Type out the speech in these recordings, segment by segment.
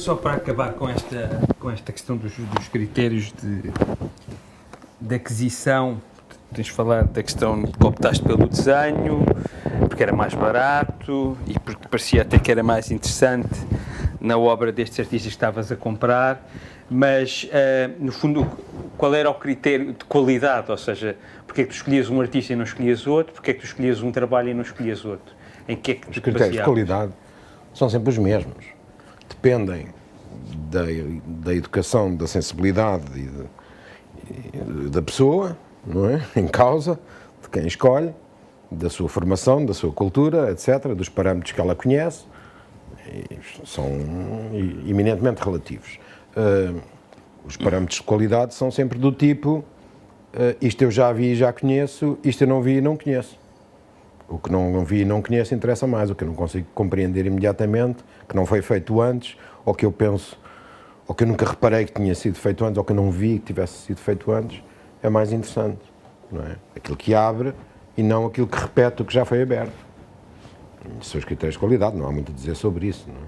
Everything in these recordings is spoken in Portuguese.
só para acabar com esta questão dos critérios de aquisição, tens de falar da questão de que optaste pelo desenho, porque era mais barato e porque parecia até que era mais interessante na obra destes artistas que estavas a comprar, mas, no fundo, qual era o critério de qualidade? Ou seja, porque é que tu escolhias um artista e não escolhias outro? Porque é que tu escolhias um trabalho e não escolhias outro? Em que é que Os critérios de qualidade são sempre os mesmos. Dependem da educação, da sensibilidade e da pessoa, não é? Em causa, de quem escolhe, da sua formação, da sua cultura, etc., dos parâmetros que ela conhece, são eminentemente relativos. Os parâmetros de qualidade são sempre do tipo, isto eu já vi e já conheço, isto eu não vi e não conheço. O que não vi e não conheço interessa mais, o que eu não consigo compreender imediatamente, que não foi feito antes, ou que eu penso, ou que eu nunca reparei que tinha sido feito antes, ou que eu não vi que tivesse sido feito antes, é mais interessante, não é? Aquilo que abre e não aquilo que repete o que já foi aberto. São os critérios de qualidade, não há muito a dizer sobre isso, não é?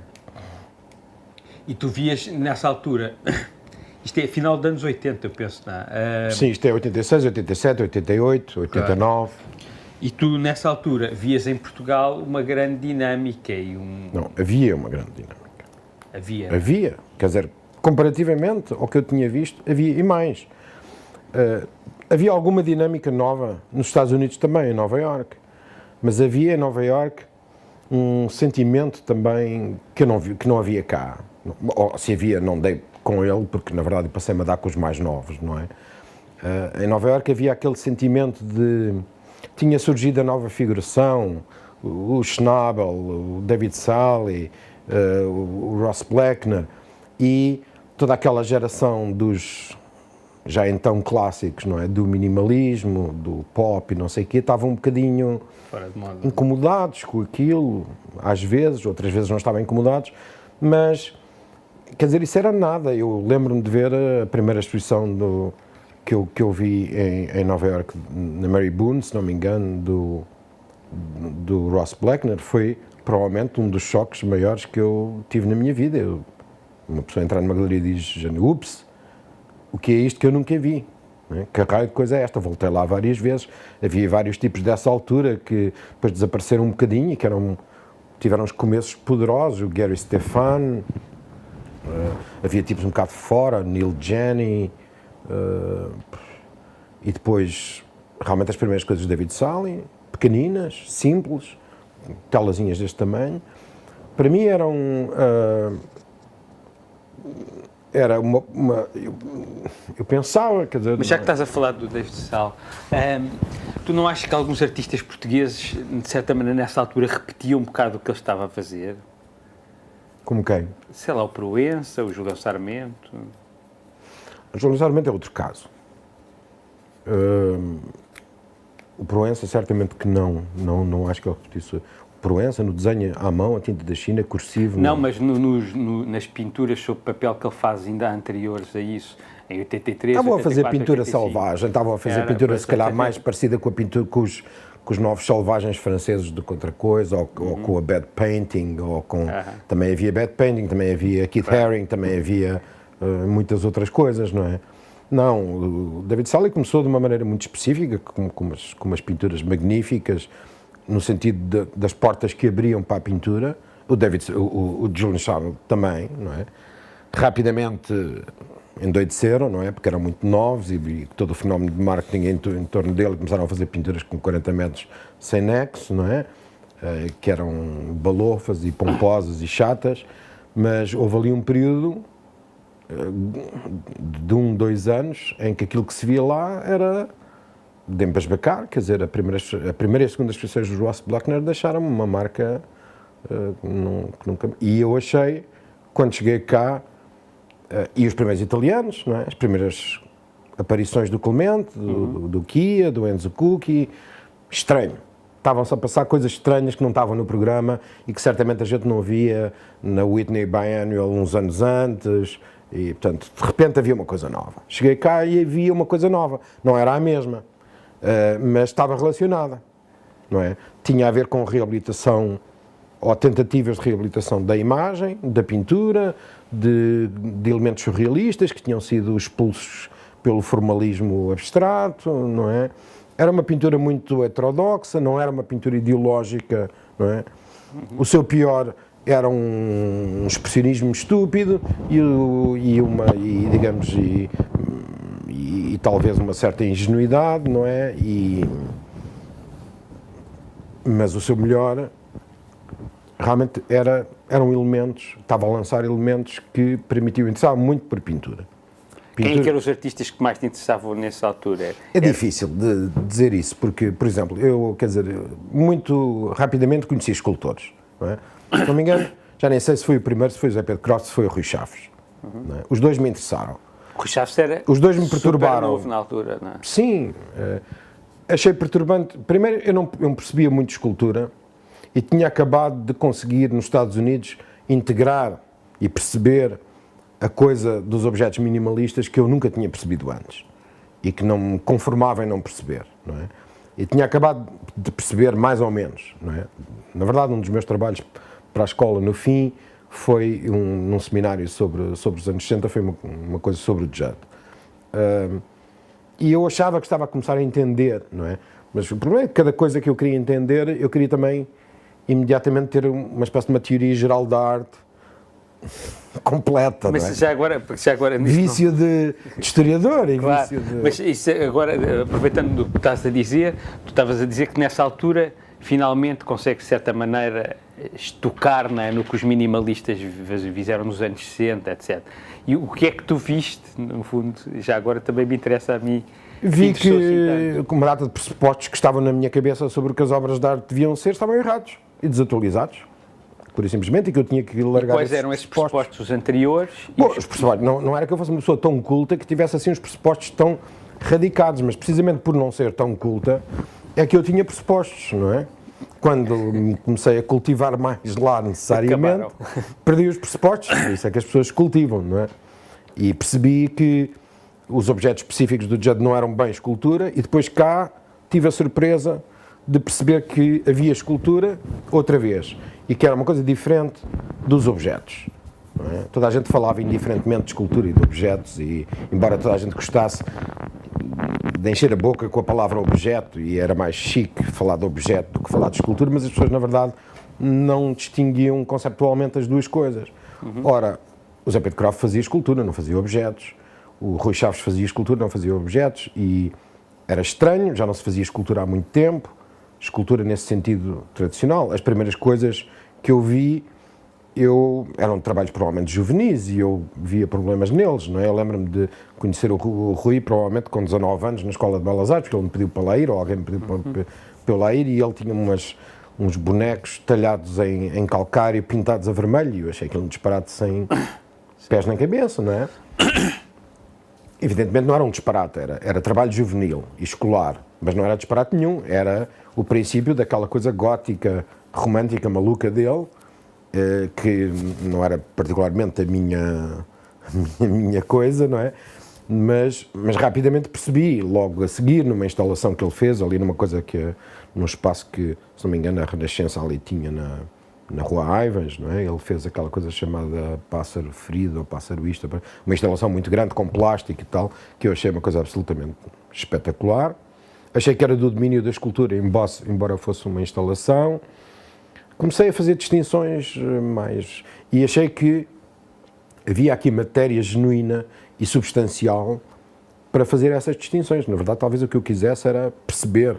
E tu vias nessa altura, isto é final dos anos 80, eu penso, não é? Sim, isto é 86, 87, 88, 89... E tu, nessa altura, vias em Portugal uma grande dinâmica e Não, havia uma grande dinâmica. Havia? Havia. Quer dizer, comparativamente ao que eu tinha visto, havia e mais. Havia alguma dinâmica nova nos Estados Unidos também, em Nova Iorque. Mas havia em Nova Iorque um sentimento também que não havia cá. Ou, se havia, não dei com ele, porque na verdade passei-me a dar com os mais novos, não é? Em Nova Iorque havia aquele sentimento de... Tinha surgido a nova figuração, o Schnabel, o David Salle, o Ross Bleckner e toda aquela geração dos já então clássicos, não é? Do minimalismo, do pop e não sei o quê, estavam um bocadinho fora de moda, incomodados com aquilo, às vezes, outras vezes não estavam incomodados, mas, quer dizer, isso era nada. Eu lembro-me de ver a primeira exposição que eu vi em Nova Iorque, na Mary Boone, se não me engano, do Ross Bleckner, foi provavelmente um dos choques maiores que eu tive na minha vida. Uma pessoa entrar numa galeria e diz, ups, o que é isto que eu nunca vi? Né? Que raio de coisa é esta? Voltei lá várias vezes, havia vários tipos dessa altura que depois desapareceram um bocadinho e que tiveram uns começos poderosos, o Gary Stefan, havia tipos um bocado fora, Neil Janney, e depois realmente as primeiras coisas de David Salle, pequeninas, simples, telazinhas deste tamanho, para mim eram eu pensava, quer dizer... Mas já que estás a falar do David Salle, tu não achas que alguns artistas portugueses, de certa maneira, nessa altura, repetiam um bocado o que ele estava a fazer? Como quem? Sei lá, o Proença, o Júlio Sarmento... O Júlio Sarmento é outro caso. O Proença, certamente que não acho que ele repetisse. O Proença, no desenho à mão, a tinta da China, cursivo... Não, mas nas pinturas sobre papel que ele faz ainda anteriores a isso, em 83, estavam 84, a fazer pintura 85. selvagem, estavam a fazer pintura se calhar mais parecida com a pintura com os novos selvagens franceses do que outra coisa, ou com a bad painting, ou com... Também havia bad painting, também havia Keith Haring, também havia muitas outras coisas, não é? Não, o David Salle começou de uma maneira muito específica, com umas pinturas magníficas, no sentido das portas que abriam para a pintura. O Julian Schnabel também, não é? Rapidamente endoideceram, não é? Porque eram muito novos e todo o fenómeno de marketing em torno dele, começaram a fazer pinturas com 40 metros sem nexo, não é? Que eram balofas e pomposas e chatas, mas houve ali um período de 2 anos em que aquilo que se via lá era de embasbacar, quer dizer, a primeira e a segunda exposições do Ross Bleckner deixaram-me uma marca que nunca... E eu achei, quando cheguei cá, e os primeiros italianos, não é? As primeiras aparições do Clemente, do Kia, do Enzo Cucchi, estranho. Estavam-se a passar coisas estranhas que não estavam no programa e que certamente a gente não via na Whitney Biennial uns anos antes. E, portanto, de repente havia uma coisa nova. Cheguei cá e havia uma coisa nova. Não era a mesma, mas estava relacionada, não é? Tinha a ver com reabilitação ou tentativas de reabilitação da imagem, da pintura, de elementos surrealistas que tinham sido expulsos pelo formalismo abstrato, não é? Era uma pintura muito heterodoxa, não era uma pintura ideológica, não é? O seu pior era um expressionismo estúpido e talvez uma certa ingenuidade, não é? Mas o seu melhor realmente eram elementos, estava a lançar elementos que permitiam, interessava muito por pintura. Quem é que eram os artistas que mais te interessavam nessa altura? É difícil de dizer isso, porque, por exemplo, eu, quer dizer, muito rapidamente conheci escultores, não é? Se não me engano, já nem sei se foi o primeiro, se foi o José Pedro Croft, se foi o Rui Chaves. Não é? Os dois me interessaram. O Rui Chaves era os dois me perturbaram. super novo na altura, não é? Sim, achei perturbante. Primeiro, eu não percebia muito de escultura e tinha acabado de conseguir, nos Estados Unidos, integrar e perceber a coisa dos objetos minimalistas que eu nunca tinha percebido antes e que não me conformava em não perceber, não é? E tinha acabado de perceber mais ou menos, não é? Na verdade, um dos meus trabalhos para a escola, no fim, foi num seminário sobre os anos 60, foi uma coisa sobre o Judd. E eu achava que estava a começar a entender, não é? Mas o problema é que cada coisa que eu queria entender, eu queria também imediatamente ter uma espécie de uma teoria geral da arte completa, mas não é? já agora Vício de historiador e claro, vício de... Mas isso agora, aproveitando do que estás a dizer, tu estavas a dizer que nessa altura finalmente consegues de certa maneira estocar, não é, no que os minimalistas fizeram nos anos 60, etc. E o que é que tu viste, no fundo, já agora também me interessa a mim. Vi que uma data de pressupostos que estavam na minha cabeça sobre o que as obras de arte deviam ser estavam errados e desatualizados, pura e simplesmente, e que eu tinha que largar. Quais eram esses pressupostos anteriores? Bom, os pressupostos, não era que eu fosse uma pessoa tão culta que tivesse assim os pressupostos tão radicados, mas precisamente por não ser tão culta é que eu tinha pressupostos, não é? Quando me comecei a cultivar mais lá necessariamente, perdi os pressupostos, por isso é que as pessoas cultivam, não é? E percebi que os objetos específicos do Judd não eram bem escultura e depois cá tive a surpresa de perceber que havia escultura outra vez e que era uma coisa diferente dos objetos. Não é? Toda a gente falava indiferentemente de escultura e de objetos e, embora toda a gente gostasse de encher a boca com a palavra objeto e era mais chique falar de objeto do que falar de escultura, mas as pessoas, na verdade, não distinguiam conceptualmente as duas coisas. Ora, o Zé Pedro Croft fazia escultura, não fazia objetos. O Rui Chaves fazia escultura, não fazia objetos, e era estranho, já não se fazia escultura há muito tempo, escultura nesse sentido tradicional. As primeiras coisas que eu vi, eram trabalhos provavelmente juvenis, e eu via problemas neles, não é? Eu lembro-me de conhecer o Rui, provavelmente com 19 anos, na Escola de Belas Artes, porque ele me pediu para lá ir, ou alguém me pediu para eu lá ir, e ele tinha uns bonecos talhados em calcário, pintados a vermelho, e eu achei aquilo um disparate sem pés nem cabeça, não é? Evidentemente não era um disparate, era trabalho juvenil e escolar, mas não era disparate nenhum, era o princípio daquela coisa gótica, romântica, maluca dele, que não era particularmente a minha coisa, não é? Mas rapidamente percebi, logo a seguir, numa instalação que ele fez, ali num espaço que, se não me engano, a Renascença ali tinha na Rua Aivas, não é? Ele fez aquela coisa chamada Pássaro Ferido ou Pássaro Isto, uma instalação muito grande com plástico e tal, que eu achei uma coisa absolutamente espetacular. Achei que era do domínio da escultura, embora fosse uma instalação. Comecei a fazer distinções mais... E achei que havia aqui matéria genuína e substancial para fazer essas distinções. Na verdade, talvez o que eu quisesse era perceber.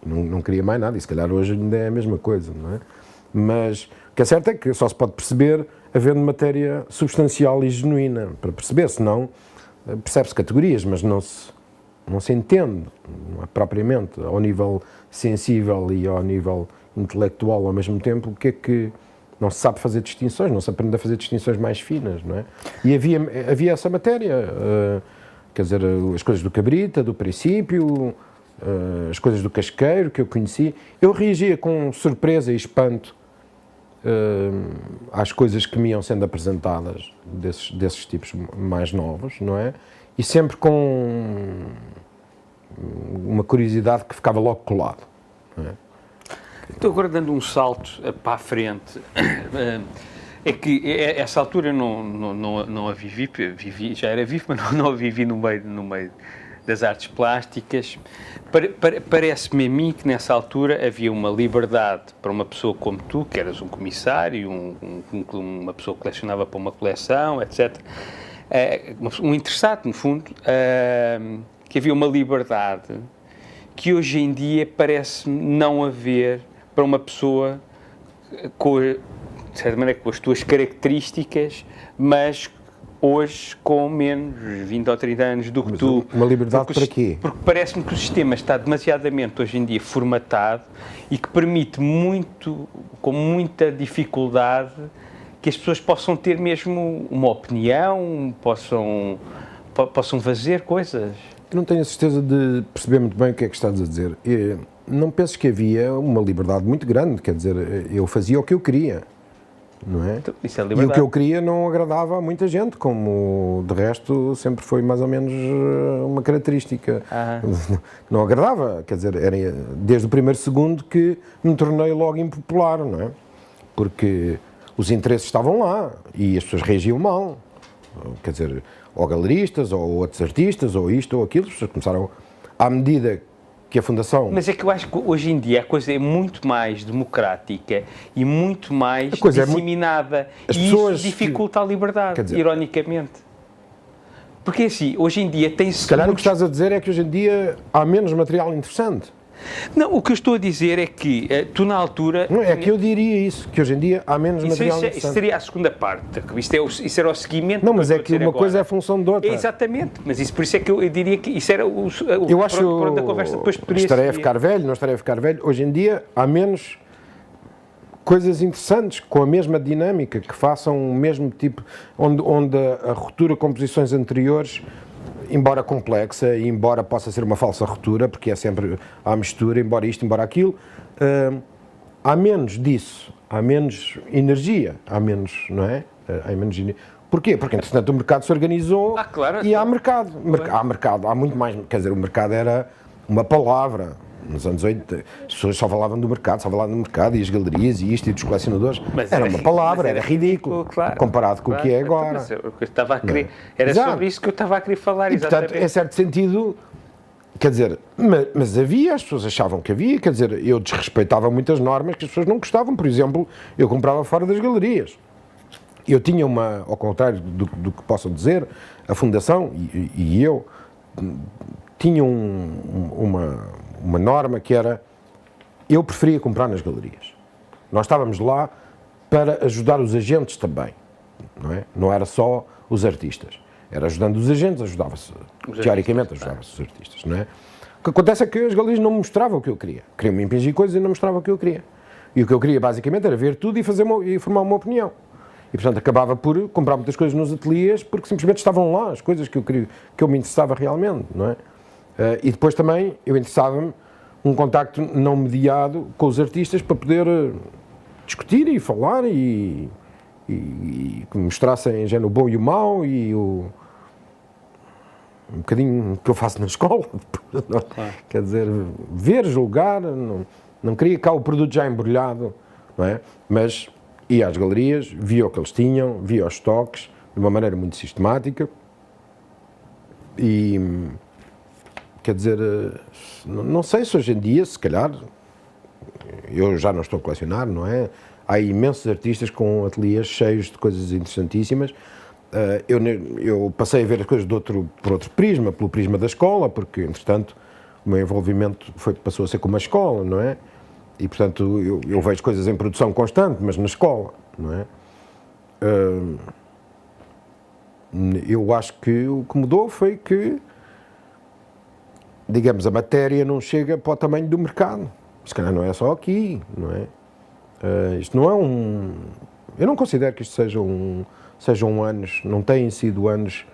Não queria mais nada, e se calhar hoje ainda é a mesma coisa, não é? Mas o que é certo é que só se pode perceber havendo matéria substancial e genuína para perceber, senão percebe-se categorias, mas não se entende, não é propriamente, ao nível sensível e ao nível intelectual ao mesmo tempo, o que é que não se sabe fazer distinções, não se aprende a fazer distinções mais finas, não é? E havia essa matéria, quer dizer, as coisas do Cabrita, do Princípio, as coisas do Casqueiro que eu conheci, eu reagia com surpresa e espanto às coisas que me iam sendo apresentadas desses tipos mais novos, não é? E sempre com uma curiosidade que ficava logo colado, não é? Estou agora dando um salto para a frente. É que essa altura eu não a vivi, já era vivo, mas não a vivi no meio das artes plásticas. Parece-me a mim que nessa altura havia uma liberdade para uma pessoa como tu, que eras um comissário, uma pessoa que colecionava para uma coleção, etc. Um interessado, no fundo, que havia uma liberdade que hoje em dia parece não haver para uma pessoa de certa maneira, com as tuas características, mas hoje com menos 20 ou 30 anos do que tu. Uma liberdade para quê? Porque parece-me que o sistema está demasiadamente hoje em dia formatado e que permite com muita dificuldade, que as pessoas possam ter mesmo uma opinião, possam fazer coisas. Eu não tenho a certeza de perceber muito bem o que é que estás a dizer. Não penso que havia uma liberdade muito grande, quer dizer, eu fazia o que eu queria. Não é? Então, isso é e o que eu queria não agradava a muita gente, como de resto sempre foi mais ou menos uma característica. Não agradava, quer dizer, era desde o primeiro segundo que me tornei logo impopular, não é? Porque os interesses estavam lá e as pessoas reagiam mal, quer dizer, ou galeristas, ou outros artistas, ou isto ou aquilo, as pessoas começaram, à medida que a Fundação... Mas é que eu acho que hoje em dia a coisa é muito mais democrática e muito mais disseminada. E isso dificulta a liberdade, dizer, ironicamente. Porque assim, hoje em dia tem-se... Se calhar o que estás a dizer é que hoje em dia há menos material interessante. Não, o que eu estou a dizer é que tu na altura... Não, é que eu diria isso, que hoje em dia há menos material interessante. Isso seria a segunda parte, isso era o seguimento... Não, mas é que uma coisa é a função de outra. Exatamente, mas isso, por isso é que eu diria que isso era eu acho pronto, a conversa depois poderia estarei a ficar velho, não estarei a ficar velho. Hoje em dia há menos coisas interessantes, com a mesma dinâmica, que façam o mesmo tipo, onde a ruptura com posições anteriores... embora complexa e embora possa ser uma falsa ruptura, porque é sempre a mistura, embora isto, embora aquilo, há menos disso, há menos energia, há menos, não é? Há menos energia. Porquê? Porque, entretanto, o mercado se organizou claro, e há mercado. Há mercado, há muito mais, quer dizer, o mercado era uma palavra. Nos anos 80, as pessoas só falavam do mercado, e as galerias e isto e dos colecionadores. Mas era uma palavra, era ridículo, claro, comparado com o que é agora. Mas eu estava a querer, era sobre isso que eu estava a querer falar, exatamente. Portanto, em certo sentido, quer dizer, mas havia, as pessoas achavam que havia, quer dizer, eu desrespeitava muitas normas que as pessoas não gostavam. Por exemplo, eu comprava fora das galerias. Eu tinha ao contrário do que possam dizer, a Fundação e eu tinha uma norma que era, eu preferia comprar nas galerias. Nós estávamos lá para ajudar os agentes também, não é? Não era só os artistas. Era ajudando os agentes, ajudava-se, teoricamente ajudava-se os artistas, não é? O que acontece é que as galerias não me mostravam o que eu queria. Queriam-me impingir coisas e não mostravam o que eu queria. E o que eu queria, basicamente, era ver tudo e formar uma opinião. E, portanto, acabava por comprar muitas coisas nos ateliês porque simplesmente estavam lá as coisas que eu queria, que eu me interessava realmente, não é? E depois também eu interessava-me um contacto não mediado com os artistas para poder discutir e falar e que me mostrassem já o bom e o mau e um bocadinho o que eu faço na escola. Claro. Quer dizer, ver, julgar, não queria cá o produto já embrulhado, não é? Mas ia às galerias, via o que eles tinham, via os estoques de uma maneira muito sistemática e... Quer dizer, não sei se hoje em dia, se calhar, eu já não estou a colecionar, não é? Há imensos artistas com ateliês cheios de coisas interessantíssimas. Eu passei a ver as coisas por outro prisma, pelo prisma da escola, porque, entretanto, o meu envolvimento passou a ser como a escola, não é? E, portanto, eu vejo coisas em produção constante, mas na escola, não é? Eu acho que o que mudou foi que, digamos, a matéria não chega para o tamanho do mercado. Se calhar não é só aqui, não é? Isto não é eu não considero que isto sejam anos, não têm sido anos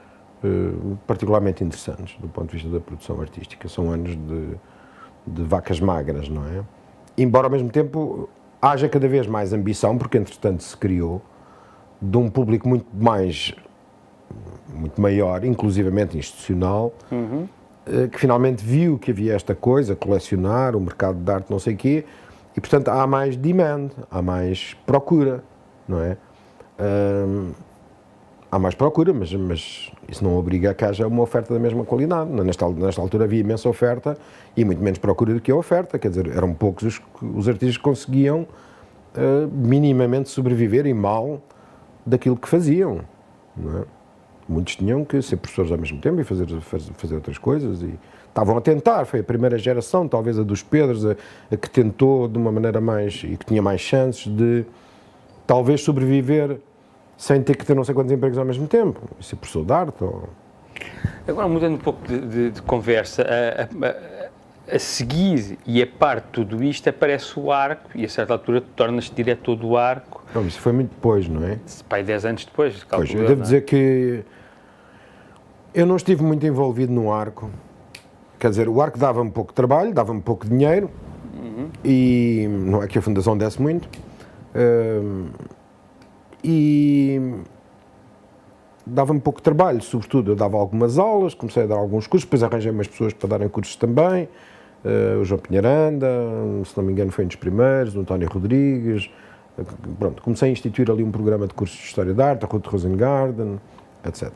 particularmente interessantes do ponto de vista da produção artística. São anos de vacas magras, não é? Embora ao mesmo tempo haja cada vez mais ambição, porque entretanto se criou, de um público muito maior, inclusivamente institucional, que finalmente viu que havia esta coisa, colecionar, o mercado de arte, não sei o quê, E, portanto, há mais demand, há mais procura, não é? Há mais procura, mas isso não obriga a que haja uma oferta da mesma qualidade. Nesta altura havia imensa oferta e muito menos procura do que a oferta, quer dizer, eram poucos os artistas que conseguiam minimamente sobreviver e mal daquilo que faziam, não é? Muitos tinham que ser professores ao mesmo tempo e fazer outras coisas e estavam a tentar. Foi a primeira geração, talvez a dos Pedros, a que tentou de uma maneira mais e que tinha mais chances de talvez sobreviver sem ter que ter não sei quantos empregos ao mesmo tempo, e ser professor de arte. Agora, mudando um pouco de conversa, a seguir e a parte de tudo isto aparece o Arco e a certa altura tornas-te diretor do Arco. Não, isso foi muito depois, não é? Pai, 10 anos depois, calculo. Pois, eu devo dizer que eu não estive muito envolvido no Arco. Quer dizer, o Arco dava-me pouco trabalho, dava-me pouco dinheiro, e não é que a Fundação desse muito. E dava-me pouco trabalho, sobretudo eu dava algumas aulas, comecei a dar alguns cursos, depois arranjei umas pessoas para darem cursos também, o João Pinheiranda, se não me engano foi um dos primeiros, o António Rodrigues, pronto, comecei a instituir ali um programa de cursos de História da Arte, a Ruth Rosengarten, etc.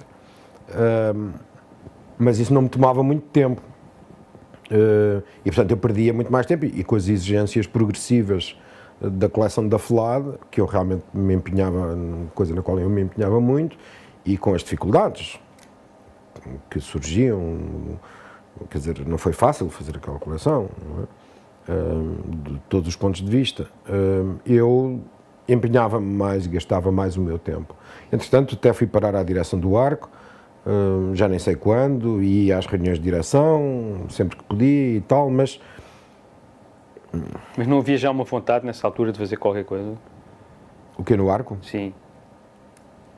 Mas isso não me tomava muito tempo, e portanto eu perdia muito mais tempo, e com as exigências progressivas da coleção da FLAD, que eu realmente me empenhava, coisa na qual eu me empenhava muito, e com as dificuldades que surgiam, quer dizer, não foi fácil fazer aquela coleção, não é? De todos os pontos de vista. Eu empenhava-me mais e gastava mais o meu tempo. Entretanto, até fui parar à direção do Arco, já nem sei quando, ia às reuniões de direção, sempre que podia e tal, mas não havia já uma vontade nessa altura de fazer qualquer coisa? O que no Arco? Sim.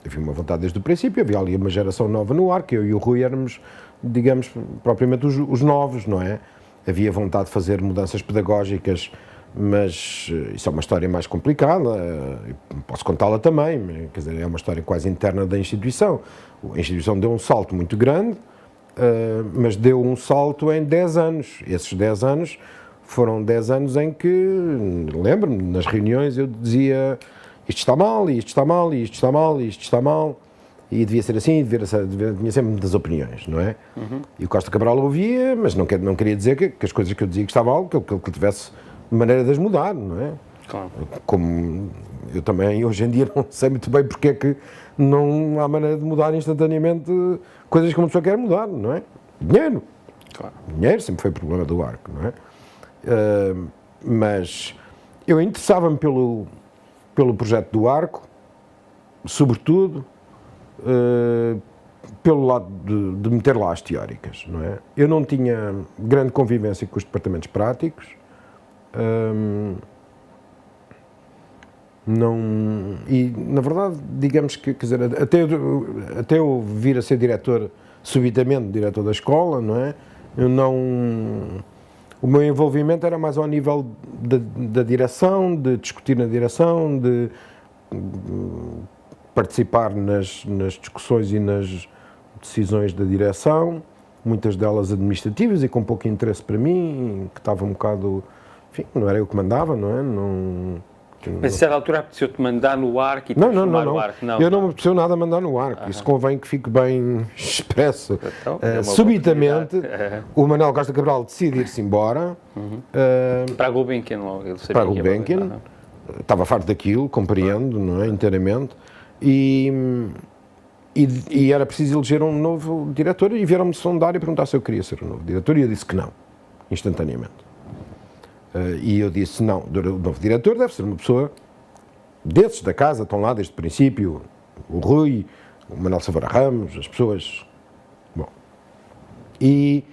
Havia uma vontade desde o princípio, havia ali uma geração nova no Arco, eu e o Rui éramos, digamos, propriamente os novos, não é? Havia vontade de fazer mudanças pedagógicas, mas isso é uma história mais complicada, posso contá-la também, quer dizer, é uma história quase interna da instituição. A instituição deu um salto muito grande, mas deu um salto em 10 anos. Esses 10 anos foram 10 anos em que, lembro-me, nas reuniões eu dizia isto está mal, isto está mal, isto está mal, isto está mal, e devia ser assim, tinha sempre muitas opiniões, não é? E o Costa Cabral ouvia, mas não queria dizer que as coisas que eu dizia que estavam mal, que ele tivesse maneira de as mudar, não é? Claro. Como eu também, hoje em dia, não sei muito bem porque é que não há maneira de mudar instantaneamente coisas que uma pessoa quer mudar, não é? Dinheiro. Claro. Dinheiro sempre foi o problema do Arco, não é? Mas eu interessava-me pelo projeto do Arco, sobretudo pelo lado de meter lá as teóricas, não é? Eu não tinha grande convivência com os departamentos práticos, não, e na verdade, digamos que, quer dizer, até eu vir a ser diretor, subitamente diretor da escola, não é? O meu envolvimento era mais ao nível da direção, de discutir na direção, de participar nas discussões e nas decisões da direção, muitas delas administrativas e com pouco interesse para mim, que estava um bocado, enfim, não era eu que mandava, não é? Mas a certa altura apeteceu-te mandar no Arco e transformar o Arco? Não, eu não me apeteceu nada mandar no Arco, isso convém que fique bem expresso. Então, subitamente, o Manuel Costa Cabral decide ir-se embora. Para a Gulbenkian logo, ele sabia para a Gulbenkian, estava farto daquilo, compreendo, não é, inteiramente, e era preciso eleger um novo diretor, e vieram-me sondar e perguntar se eu queria ser o novo diretor, e eu disse que não, instantaneamente. E eu disse, não, o novo diretor deve ser uma pessoa desses da casa, estão lá desde o princípio, o Rui, o Manuel Silveira Ramos, as pessoas... Bom, e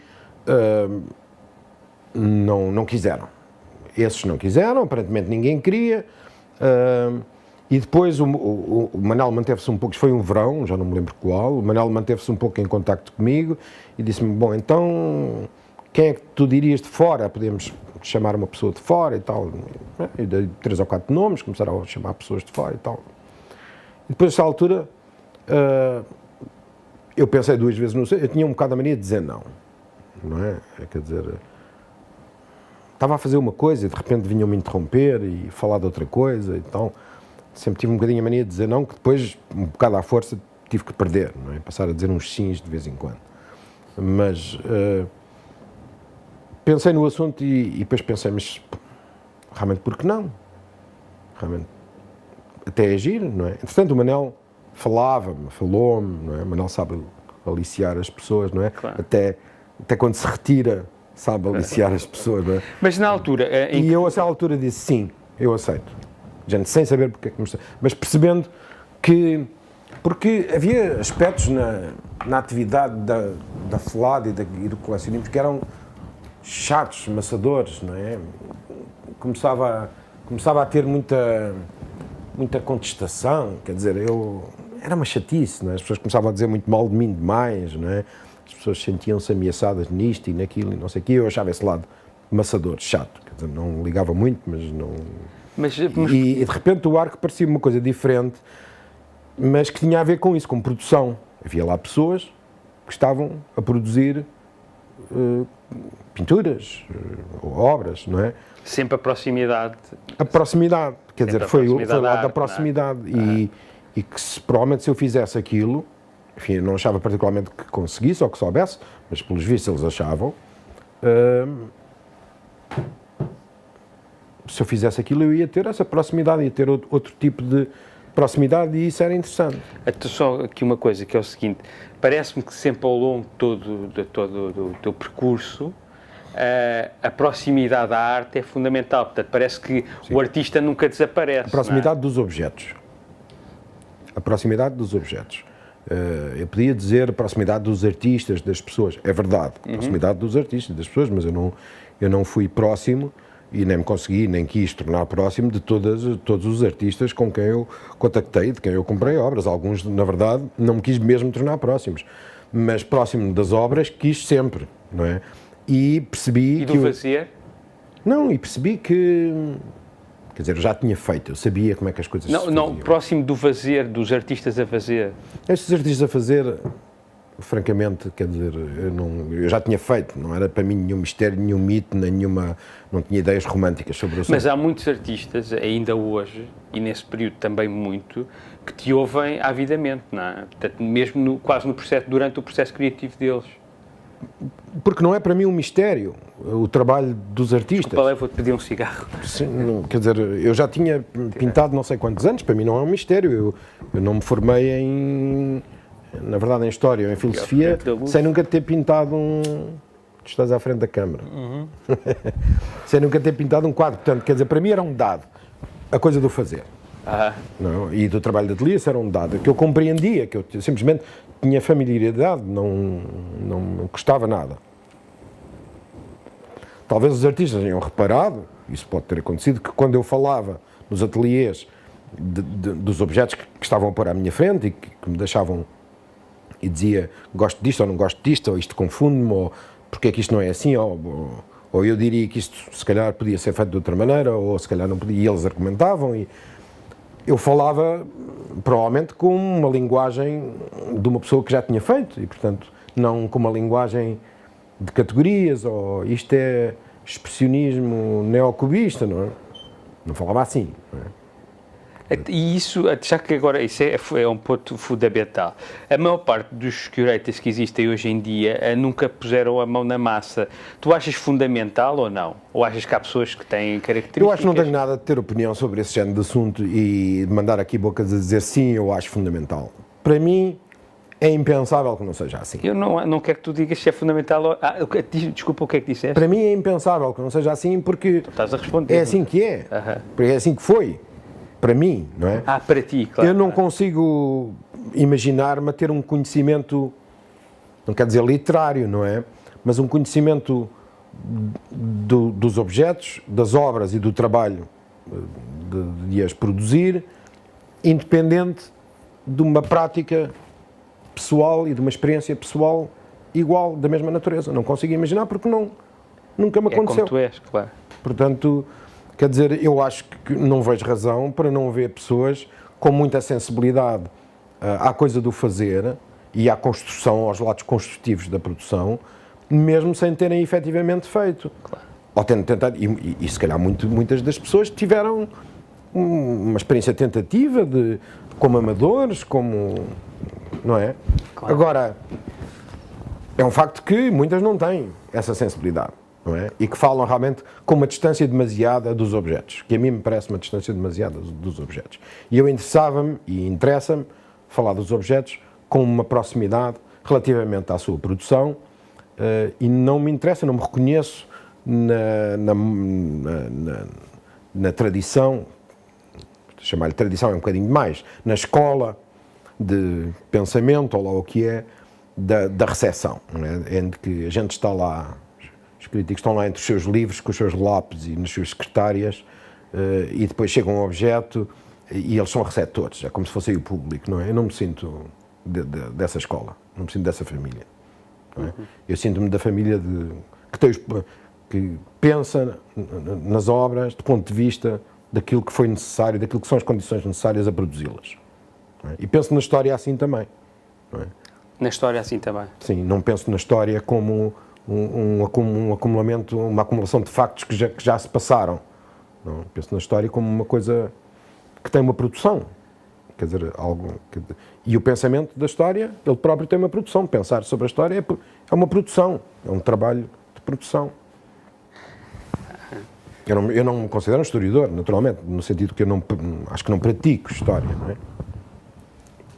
não quiseram. Esses não quiseram, aparentemente ninguém queria, e depois o Manuel manteve-se um pouco, foi um verão, já não me lembro qual, o Manuel manteve-se um pouco em contacto comigo e disse-me, bom, então, quem é que tu dirias de fora? Podemos chamar uma pessoa de fora e tal. Eu dei 3 ou 4 nomes, começaram a chamar pessoas de fora e tal. E depois, nessa altura, eu pensei 2 vezes, eu tinha um bocado a mania de dizer não é? Quer dizer, estava a fazer uma coisa e de repente vinham-me interromper e falar de outra coisa e tal. Sempre tive um bocadinho a mania de dizer não, que depois, um bocado à força, tive que perder, não é? Passar a dizer uns sims de vez em quando. Mas pensei no assunto e depois pensei, mas realmente por que não? Realmente, até agir, não é? Entretanto, o Manel falou-me, não é? O Manel sabe aliciar as pessoas, não é? Claro. Até quando se retira, sabe aliciar as pessoas, não é? Mas na altura... E eu, a essa altura, disse sim, eu aceito. Gente, sem saber porque é que me está... Mas percebendo que... Porque havia aspectos na atividade da FLAD e do colecionismo que eram chatos, maçadores, não é? Começava a ter muita contestação, quer dizer, era uma chatice, não é? As pessoas começavam a dizer muito mal de mim demais, não é? As pessoas sentiam-se ameaçadas nisto e naquilo e não sei o quê, eu achava esse lado maçador, chato, quer dizer, não ligava muito, mas não... E de repente o Arco parecia uma coisa diferente, mas que tinha a ver com isso, com produção. Havia lá pessoas que estavam a produzir pinturas, obras, não é? Sempre a proximidade. A proximidade, quer dizer, foi o lado da proximidade. E que provavelmente se eu fizesse aquilo, enfim, eu não achava particularmente que conseguisse ou que soubesse, mas pelos vistos eles achavam, se eu fizesse aquilo eu ia ter essa proximidade, ia ter outro tipo de proximidade e isso era interessante. Só aqui uma coisa, que é o seguinte, parece-me que sempre ao longo do teu percurso, a proximidade à arte é fundamental, portanto parece que sim, o artista nunca desaparece. A proximidade dos objetos. A proximidade dos objetos. Eu podia dizer a proximidade dos artistas, das pessoas, é verdade, a proximidade dos artistas, das pessoas, mas eu não fui próximo e nem me consegui, nem quis tornar próximo de todos os artistas com quem eu contactei, de quem eu comprei obras. Alguns, na verdade, não me quis mesmo tornar próximos, mas próximo das obras quis sempre, não é? E percebi... E do fazer? Não, e percebi que... Quer dizer, eu já tinha feito, eu sabia como é que as coisas se faziam. Não, próximo do fazer, dos artistas a fazer. Estes artistas a fazer, francamente, quer dizer, eu já tinha feito, não era para mim nenhum mistério, nenhum mito, não tinha ideias românticas sobre o assunto. Mas há muitos artistas, ainda hoje, e nesse período também muito, que te ouvem avidamente, não é? Portanto, mesmo quase no processo, durante o processo criativo deles. Porque não é para mim um mistério o trabalho dos artistas. Desculpa, vou-te pedir um cigarro. Sim, quer dizer, eu já tinha pintado não sei quantos anos, para mim não é um mistério. Eu não me formei na verdade, em História ou em Filosofia, sem nunca ter pintado Tu estás à frente da câmara. Sem nunca ter pintado um quadro. Portanto, quer dizer, para mim era um dado. A coisa do fazer. Não, e do trabalho de ateliê, isso era um dado que eu compreendia, que eu simplesmente tinha familiaridade, não custava nada. Talvez os artistas tenham reparado, isso pode ter acontecido, que quando eu falava nos ateliês dos objetos que estavam a pôr à minha frente e que me deixavam e dizia gosto disto ou não gosto disto, ou isto confunde-me, ou porque é que isto não é assim, ou eu diria que isto se calhar podia ser feito de outra maneira, ou se calhar não podia, e eles argumentavam, e eu falava provavelmente com uma linguagem de uma pessoa que já tinha feito, e portanto não com uma linguagem de categorias, ou isto é expressionismo neocubista, não é? Não falava assim, não é? E isso, já que agora isso é um ponto fundamental, a maior parte dos curators que existem hoje em dia nunca puseram a mão na massa. Tu achas fundamental ou não? Ou achas que há pessoas que têm características? Eu acho que não tenho nada de ter opinião sobre esse género de assunto e de mandar aqui bocas a dizer sim, eu acho fundamental. Para mim, é impensável que não seja assim. Eu não quero que tu digas se é fundamental ou... desculpa, o que é que disseste? Para mim é impensável que não seja assim porque... Tu estás a responder. É assim que é. Porque é assim que foi. Para mim, não é? Para ti, claro. Eu não consigo imaginar-me a ter um conhecimento, não quer dizer literário, não é? Mas um conhecimento dos objetos, das obras e do trabalho de as produzir, independente de uma prática pessoal e de uma experiência pessoal igual, da mesma natureza. Não consigo imaginar porque nunca me aconteceu. É como tu és, claro. Portanto... Quer dizer, eu acho que não vejo razão para não haver pessoas com muita sensibilidade à coisa do fazer e à construção, aos lados construtivos da produção, mesmo sem terem efetivamente feito. Claro. ou tendo tentado, e se calhar muitas das pessoas tiveram uma experiência tentativa como amadores, não é? Claro. Agora, é um facto que muitas não têm essa sensibilidade, não é? E que falam realmente com uma distância demasiada dos objetos, que a mim me parece uma distância demasiada dos objetos. E eu interessava-me e interessa-me falar dos objetos com uma proximidade relativamente à sua produção, e não me interessa, não me reconheço na tradição, chamar-lhe tradição é um bocadinho demais, na escola de pensamento, ou lá o que é, da recepção, não é? Em que a gente está lá, os críticos estão lá entre os seus livros, com os seus lápis e nas suas secretárias, e depois chega um objeto e eles são receptores, é como se fosse aí o público, não é? Eu não me sinto dessa escola, não me sinto dessa família, não é? Eu sinto-me da família que pensa nas obras do ponto de vista daquilo que foi necessário, daquilo que são as condições necessárias a produzi-las. Não é? E penso na história assim também. Não é? Na história assim também. Sim, não penso na história como um acumulamento, uma acumulação de factos que já se passaram. Não, penso na história como uma coisa que tem uma produção. Quer dizer, e o pensamento da história, ele próprio tem uma produção. Pensar sobre a história é uma produção, é um trabalho de produção. Eu não me considero um historiador, naturalmente, no sentido que eu acho que não pratico história, não é?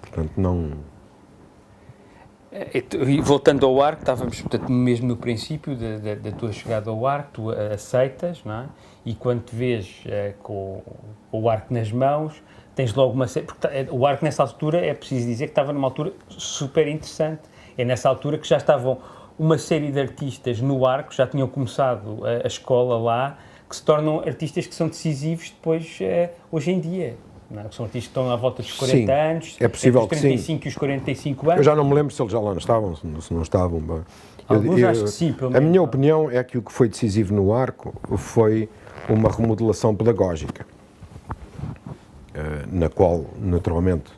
Portanto, não... E voltando ao arco, estávamos, portanto, mesmo no princípio da tua chegada ao arco, tu aceitas, não é? E quando te vês com o arco nas mãos, tens logo uma série... Porque o arco, nessa altura, é preciso dizer que estava numa altura super interessante. É nessa altura que já estavam uma série de artistas no arco, já tinham começado a escola lá, que se tornam artistas que são decisivos depois, hoje em dia. Não é? Que são artistas que estão à volta dos 40 sim, anos, é possível entre os 35 e os 45 anos. Eu já não me lembro se eles já lá não estavam, se não estavam. Alguns acho que sim, pelo menos. A minha opinião é que o que foi decisivo no arco foi uma remodelação pedagógica, na qual, naturalmente,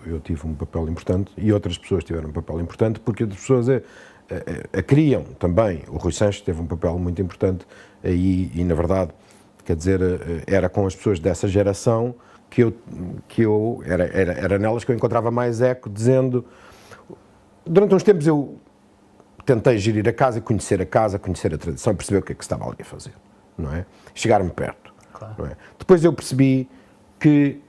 eu tive um papel importante e outras pessoas tiveram um papel importante, porque as pessoas a criam também. O Rui Sanches teve um papel muito importante aí e, na verdade, quer dizer, era com as pessoas dessa geração que eu era nelas que eu encontrava mais eco, dizendo... Durante uns tempos eu tentei gerir a casa, conhecer a tradição, perceber o que é que se estava ali a fazer, não é? Chegar-me perto, claro. Não é? Depois eu percebi que...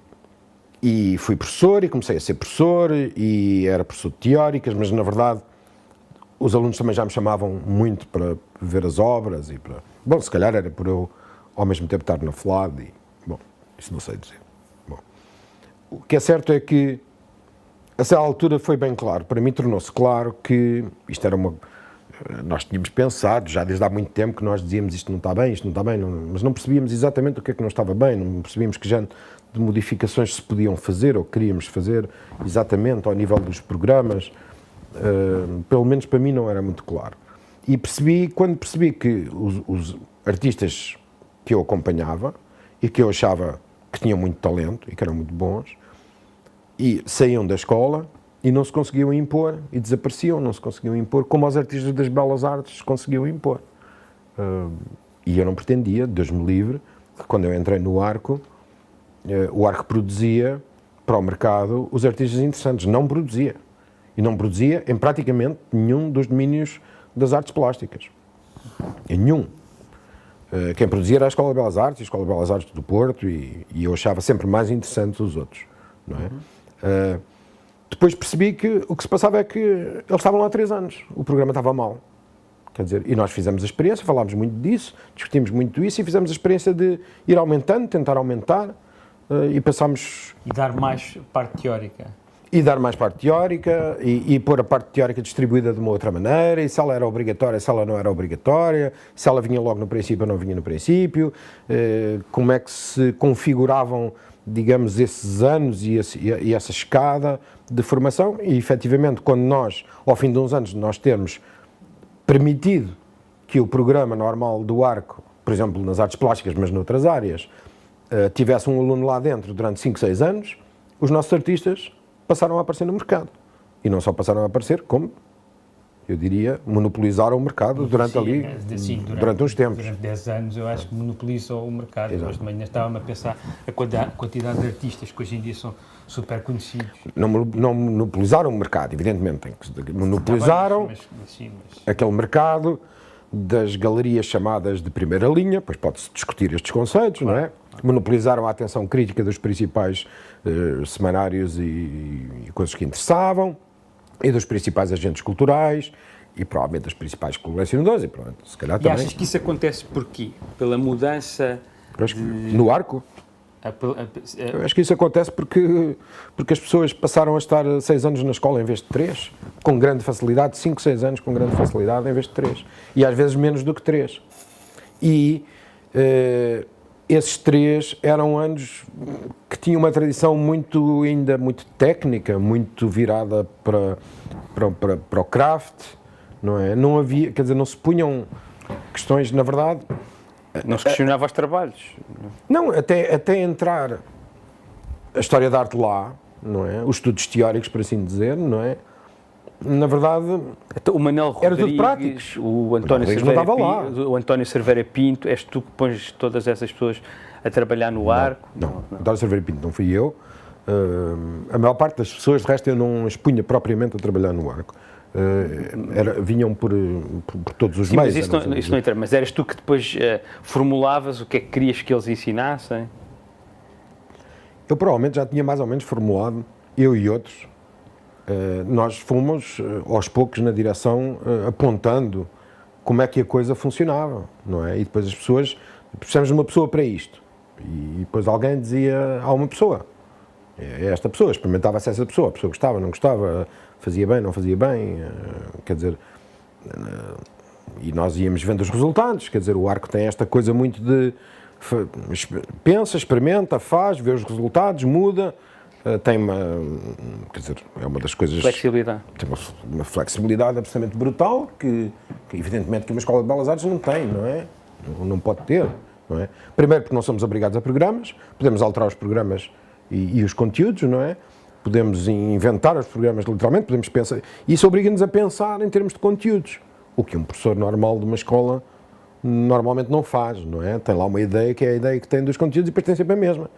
E fui professor, e comecei a ser professor, e era professor de teóricas, mas, na verdade, os alunos também já me chamavam muito para ver as obras e para... Bom, se calhar era por eu, ao mesmo tempo, estar na FLAD e... Bom, isso não sei dizer. Bom, o que é certo é que, a certa altura, foi bem claro. Para mim, tornou-se claro que isto era uma... Nós tínhamos pensado, já desde há muito tempo, que nós dizíamos isto não está bem, mas não percebíamos exatamente o que é que não estava bem, não percebíamos que já de modificações se podiam fazer ou queríamos fazer exatamente ao nível dos programas. Pelo menos para mim não era muito claro. E quando percebi que os artistas que eu acompanhava e que eu achava que tinham muito talento e que eram muito bons, e saíam da escola e não se conseguiam impor, e desapareciam, não se conseguiam impor, como os artistas das belas artes se conseguiam impor. E eu não pretendia, Deus me livre, que quando eu entrei no arco, o arco produzia para o mercado os artistas interessantes. Não produzia. E não produzia em praticamente nenhum dos domínios das artes plásticas. Em nenhum. Quem produzia era a Escola de Belas Artes, a Escola de Belas Artes do Porto, e eu achava sempre mais interessantes os outros. Não é? Depois percebi que o que se passava é que eles estavam lá há 3 anos. O programa estava mal. Quer dizer, e nós fizemos a experiência, falámos muito disso, discutimos muito isso e fizemos a experiência de ir aumentando, tentar aumentar, e passámos... E dar mais parte teórica. E dar mais parte teórica, e pôr a parte teórica distribuída de uma outra maneira, e se ela era obrigatória, se ela não era obrigatória, se ela vinha logo no princípio ou não vinha no princípio, como é que se configuravam, digamos, esses anos e essa escada de formação, e efetivamente quando nós, ao fim de uns anos, nós termos permitido que o programa normal do arco, por exemplo, nas artes plásticas, mas noutras áreas, tivesse um aluno lá dentro durante 5, 6 anos, os nossos artistas passaram a aparecer no mercado. E não só passaram a aparecer, como eu diria, monopolizaram o mercado durante durante uns tempos. Durante 10 anos eu acho que monopolizam o mercado. Exato. Hoje de manhã estava-me a pensar a quantidade de artistas que hoje em dia são super conhecidos. Não monopolizaram o mercado, evidentemente. Monopolizaram aquele mercado das galerias chamadas de primeira linha, pois pode-se discutir estes conceitos, não é? Monopolizaram a atenção crítica dos principais semanários e coisas que interessavam, e dos principais agentes culturais, e provavelmente dos principais colecionadores, e pronto, se calhar também. E achas que isso acontece porquê? Pela mudança no Arco? Eu acho que isso acontece porque as pessoas passaram a estar 6 anos na escola em vez de 3, com grande facilidade, 5, 6 anos com grande facilidade em vez de 3, e às vezes menos do que 3. E esses 3 eram anos que tinham uma tradição ainda muito técnica, muito virada para o craft, não é? Não havia, quer dizer, não se punham questões, na verdade. Não se questionava os trabalhos. Não, até entrar a história da arte lá, não é? Os estudos teóricos, por assim dizer, não é? Na verdade, então, o Manuel era tudo prático. O António Cerveira Pinto, és tu que pões todas essas pessoas a trabalhar no Arco? Não. António Cerveira Pinto não fui eu. A maior parte das pessoas, de resto, eu não expunha propriamente a trabalhar no Arco. Vinham por todos os meios. Mas isso não entra. Mas eras tu que depois formulavas o que é que querias que eles ensinassem? Eu provavelmente já tinha mais ou menos formulado, eu e outros. Nós fomos, aos poucos, na direção, apontando como é que a coisa funcionava, não é? E depois as pessoas, precisamos de uma pessoa para isto. E depois alguém dizia, há uma pessoa. É esta pessoa, experimentava-se essa pessoa. A pessoa gostava, não gostava, fazia bem, não fazia bem, quer dizer... E nós íamos vendo os resultados, quer dizer, o Arco tem esta coisa muito de... Pensa, experimenta, faz, vê os resultados, muda... Tem quer dizer, é uma das coisas... Flexibilidade. Tem uma flexibilidade absolutamente brutal que evidentemente que uma escola de belas artes não tem, não é? Não pode ter, não é? Primeiro porque não somos obrigados a programas, podemos alterar os programas e os conteúdos, não é? Podemos inventar os programas literalmente, podemos pensar... Isso obriga-nos a pensar em termos de conteúdos, o que um professor normal de uma escola normalmente não faz, não é? Tem lá uma ideia que é a ideia que tem dos conteúdos e depois tem sempre a mesma.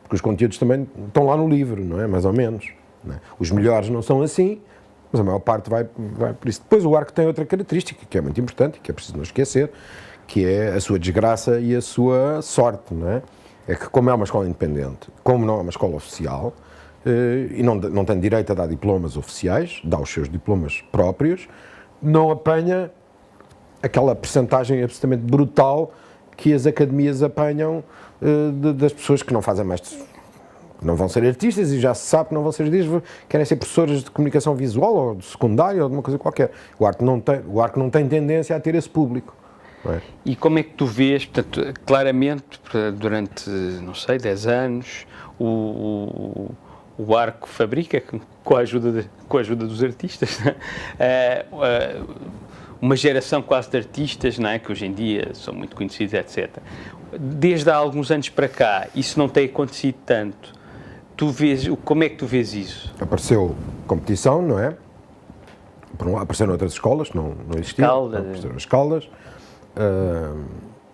Porque os conteúdos também estão lá no livro, não é? Mais ou menos. Não é? Os melhores não são assim, mas a maior parte vai por isso. Depois o Arco tem outra característica, que é muito importante, que é preciso não esquecer, que é a sua desgraça e a sua sorte, não é? É que como é uma escola independente, como não é uma escola oficial, e não tem direito a dar diplomas oficiais, dá os seus diplomas próprios, não apanha aquela percentagem absolutamente brutal que as academias apanham das pessoas que não fazem mais, que não vão ser artistas e já se sabe que não vão ser artistas, querem ser professores de comunicação visual ou de secundário ou de uma coisa qualquer. O Arco não tem tendência a ter esse público. Não é? E como é que tu vês, portanto, claramente, durante, não sei, 10 anos, o Arco fabrica, com a ajuda dos artistas, uma geração quase de artistas, não é? Que hoje em dia são muito conhecidos, etc. Desde há alguns anos para cá, isso não tem acontecido tanto. Como é que tu vês isso? Apareceu competição, não é? Apareceram outras escolas, não existiam. Apareceram as Caldas.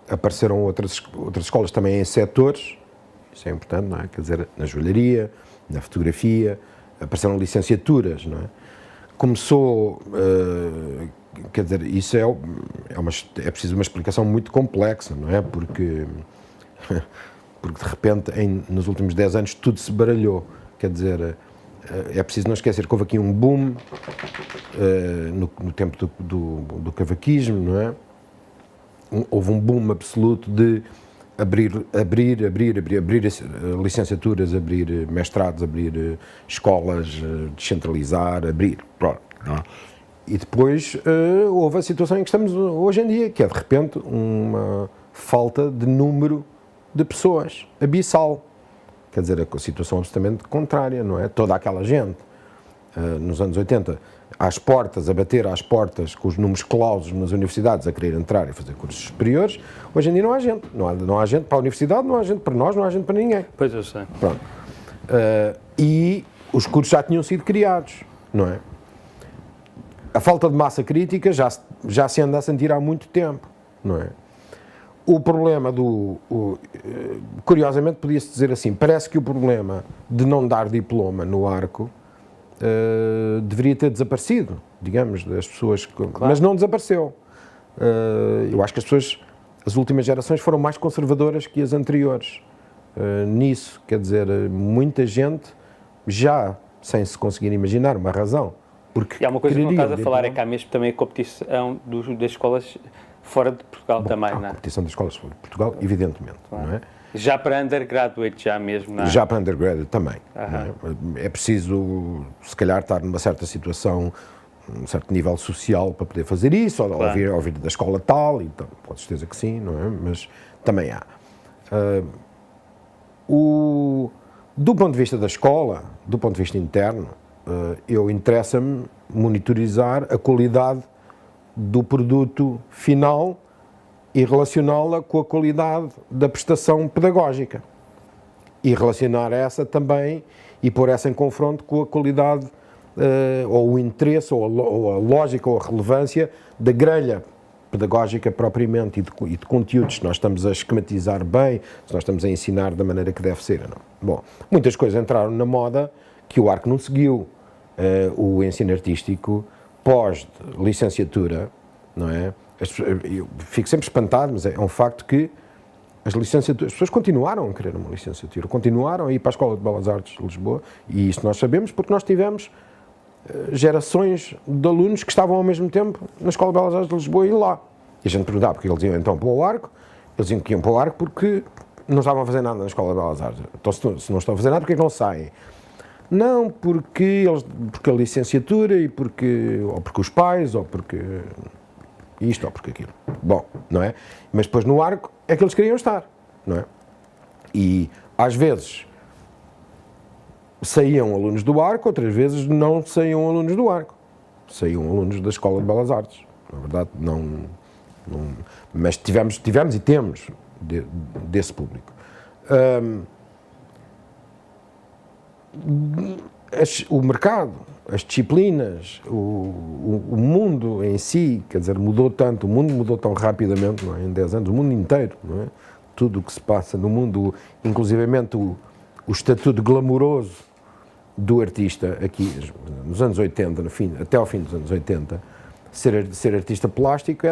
Apareceram outras escolas também em setores, isso é importante, não é? Quer dizer, na joalharia, na fotografia, apareceram licenciaturas, não é? Começou... quer dizer, isso é preciso uma explicação muito complexa, não é? Porque de repente, nos últimos 10 anos, tudo se baralhou. Quer dizer, é preciso não esquecer que houve aqui um boom no tempo do cavaquismo, não é? Houve um boom absoluto de abrir licenciaturas, abrir mestrados, abrir escolas, descentralizar, pronto, não é? E depois houve a situação em que estamos hoje em dia, que é de repente uma falta de número de pessoas, abissal. Quer dizer, a situação absolutamente contrária, não é? Toda aquela gente, nos anos 80, a bater às portas com os números clausos nas universidades, a querer entrar e fazer cursos superiores, hoje em dia não há gente. Não há gente para a universidade, não há gente para nós, não há gente para ninguém. Pois eu sei. Pronto. E os cursos já tinham sido criados, não é? a falta de massa crítica já se anda a sentir há muito tempo, não é? O problema curiosamente podia-se dizer assim, parece que o problema de não dar diploma no Arco deveria ter desaparecido, digamos, das pessoas, mas não desapareceu. Eu acho que as últimas gerações foram mais conservadoras que as anteriores nisso, quer dizer, muita gente já, sem se conseguir imaginar uma razão, porque e há uma coisa que não estás a falar, é que há mesmo também a competição das escolas fora de Portugal. Bom, também, não é? A competição das escolas fora de Portugal, evidentemente, claro. Não é? Já para undergraduate, já mesmo, não é? Já para undergraduate também. É preciso, se calhar, estar numa certa situação, um certo nível social para poder fazer isso, ou ouvir da escola tal, então, com certeza que sim, não é? Mas também há. Do ponto de vista da escola, do ponto de vista interno, interessa-me monitorizar a qualidade do produto final e relacioná-la com a qualidade da prestação pedagógica. E relacionar essa também e pôr essa em confronto com a qualidade ou o interesse ou a lógica ou a relevância da grelha pedagógica propriamente e de conteúdos, se nós estamos a esquematizar bem, se nós estamos a ensinar da maneira que deve ser ou não. Bom, muitas coisas entraram na moda que o Arco não seguiu. O ensino artístico pós-licenciatura, não é? Eu fico sempre espantado, mas é um facto que as pessoas continuaram a querer uma licenciatura, continuaram a ir para a Escola de Belas Artes de Lisboa, e isso nós sabemos porque nós tivemos gerações de alunos que estavam ao mesmo tempo na Escola de Belas Artes de Lisboa e lá. E a gente perguntava porque eles iam então para o Arco, eles diziam que iam para o Arco porque não estavam a fazer nada na Escola de Belas Artes. Então, se não estão a fazer nada, porque é que não saem? Não, porque a licenciatura ou porque os pais, ou porque isto, ou porque aquilo. Bom, não é? Mas depois no Arco é que eles queriam estar, não é? E às vezes saíam alunos do Arco, outras vezes não saíam alunos do Arco. Saíam alunos da Escola de Belas Artes. Na verdade, não mas tivemos e temos desse público. O mercado, as disciplinas, o mundo em si, quer dizer, mudou tanto, o mundo mudou tão rapidamente, não é? Em 10 anos, o mundo inteiro, não é? Tudo o que se passa no mundo, inclusivamente o estatuto glamouroso do artista, aqui nos anos 80, até ao fim dos anos 80, ser artista plástico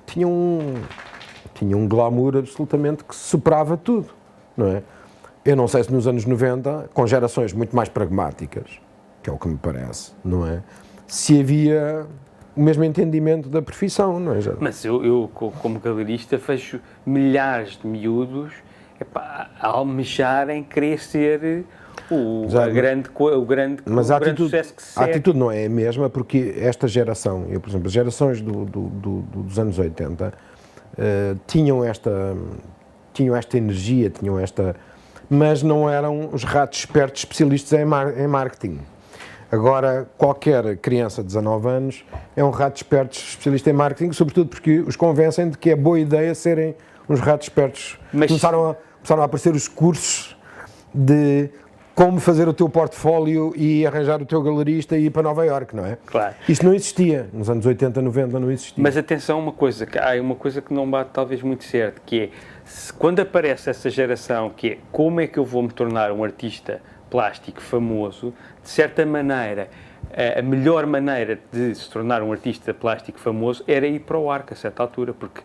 tinha um glamour absolutamente que superava tudo, não é? Eu não sei se nos anos 90, com gerações muito mais pragmáticas, que é o que me parece, não é? Se havia o mesmo entendimento da profissão, não é? Mas eu como galerista, vejo milhares de miúdos a almejarem querer ser o grande sucesso que se a atitude não é a mesma, porque esta geração, por exemplo, as gerações dos anos 80 tinham esta energia, mas não eram os ratos espertos especialistas em marketing. Agora, qualquer criança de 19 anos é um rato esperto especialista em marketing, sobretudo porque os convencem de que é boa ideia serem uns ratos espertos. Mas começaram a aparecer os cursos de como fazer o teu portfólio e arranjar o teu galerista e ir para Nova Iorque, não é? Claro. Isso não existia. Nos anos 80, 90 não existia. Mas atenção a uma coisa, há uma coisa que não bate talvez muito certo, que é, quando aparece essa geração, que é como é que eu vou me tornar um artista plástico famoso, de certa maneira, a melhor maneira de se tornar um artista plástico famoso era ir para o Arco a certa altura, porque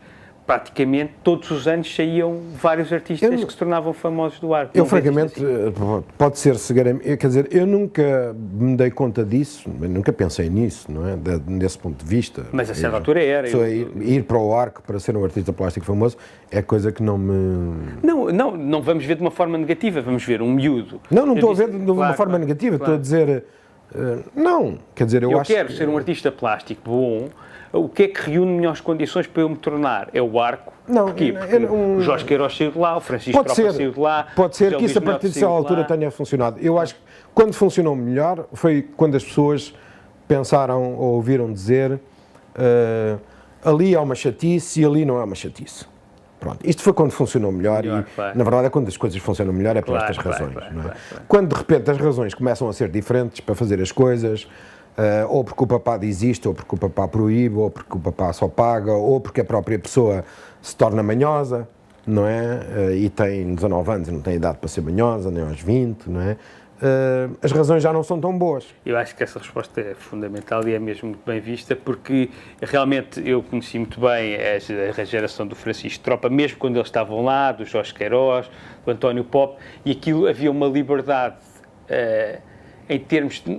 praticamente todos os anos saíam vários artistas que se tornavam famosos do Arco. Eu, francamente, assim? Pode ser seguramente, quer dizer, eu nunca me dei conta disso, nunca pensei nisso, não é? Desse ponto de vista. Mas a certa altura era. Ir para o Arco para ser um artista plástico famoso é coisa que não me... Não vamos ver de uma forma negativa, vamos ver um miúdo. Não estou a ver de uma forma negativa, estou a dizer... não, quer dizer, eu acho... Eu quero ser um artista plástico bom. O que é que reúne melhores condições para eu me tornar? É o Arco? Não, porquê? Porque o Jorge Queiroz saiu de lá, o Francisco Tropa saiu de lá. Pode ser que isso a partir dessa altura tenha funcionado. Eu acho que quando funcionou melhor foi quando as pessoas pensaram ou ouviram dizer ali há uma chatice e ali não há uma chatice. Pronto, isto foi quando funcionou melhor e, na verdade, é quando as coisas funcionam melhor é por estas razões. Não é? Quando, de repente, as razões começam a ser diferentes para fazer as coisas, ou porque o papá diz isto, ou porque o papá proíbe, ou porque o papá só paga, ou porque a própria pessoa se torna manhosa, não é? E tem 19 anos e não tem idade para ser manhosa, nem aos 20, não é? As razões já não são tão boas. Eu acho que essa resposta é fundamental e é mesmo muito bem vista, porque realmente eu conheci muito bem a geração do Francisco Tropa, mesmo quando eles estavam lá, do Jorge Queiroz, do António Pop, e aquilo havia uma liberdade em termos de,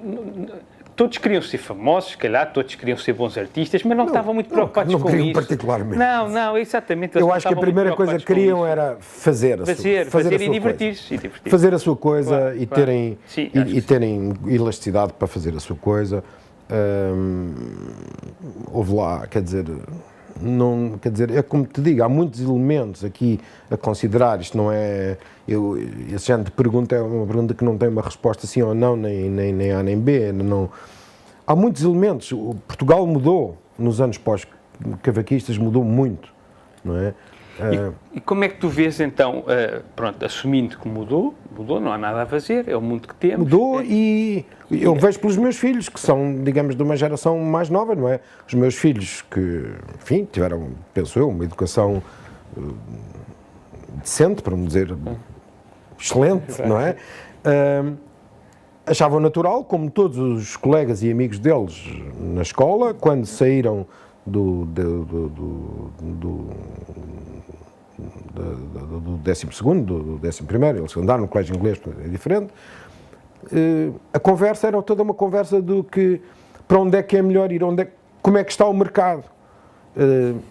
todos queriam ser famosos, se calhar, todos queriam ser bons artistas, mas não estavam muito preocupados com isso. Particularmente. Não, exatamente. Eu acho que a primeira coisa que queriam era fazer e divertir-se. Fazer a sua coisa, claro, e claro. terem, Sim, terem elasticidade para fazer a sua coisa. Houve lá, quer dizer, é como te digo, há muitos elementos aqui a considerar. Isto não é... esse género de pergunta é uma pergunta que não tem uma resposta sim ou não, nem A nem B. Não. Há muitos elementos. Portugal mudou nos anos pós-cavaquistas, mudou muito, não é? E como é que tu vês então, pronto, assumindo que mudou, não há nada a fazer, é o mundo que temos. Mudou e eu vejo pelos meus filhos, que são, digamos, de uma geração mais nova, não é? Os meus filhos que, enfim, tiveram, penso eu, uma educação decente, para não dizer excelente, não é? Achavam natural, como todos os colegas e amigos deles na escola, quando saíram do 12º, do 11º, eles andaram no colégio inglês, é diferente. A conversa era toda uma conversa do que, para onde é que é melhor ir, como é que está o mercado.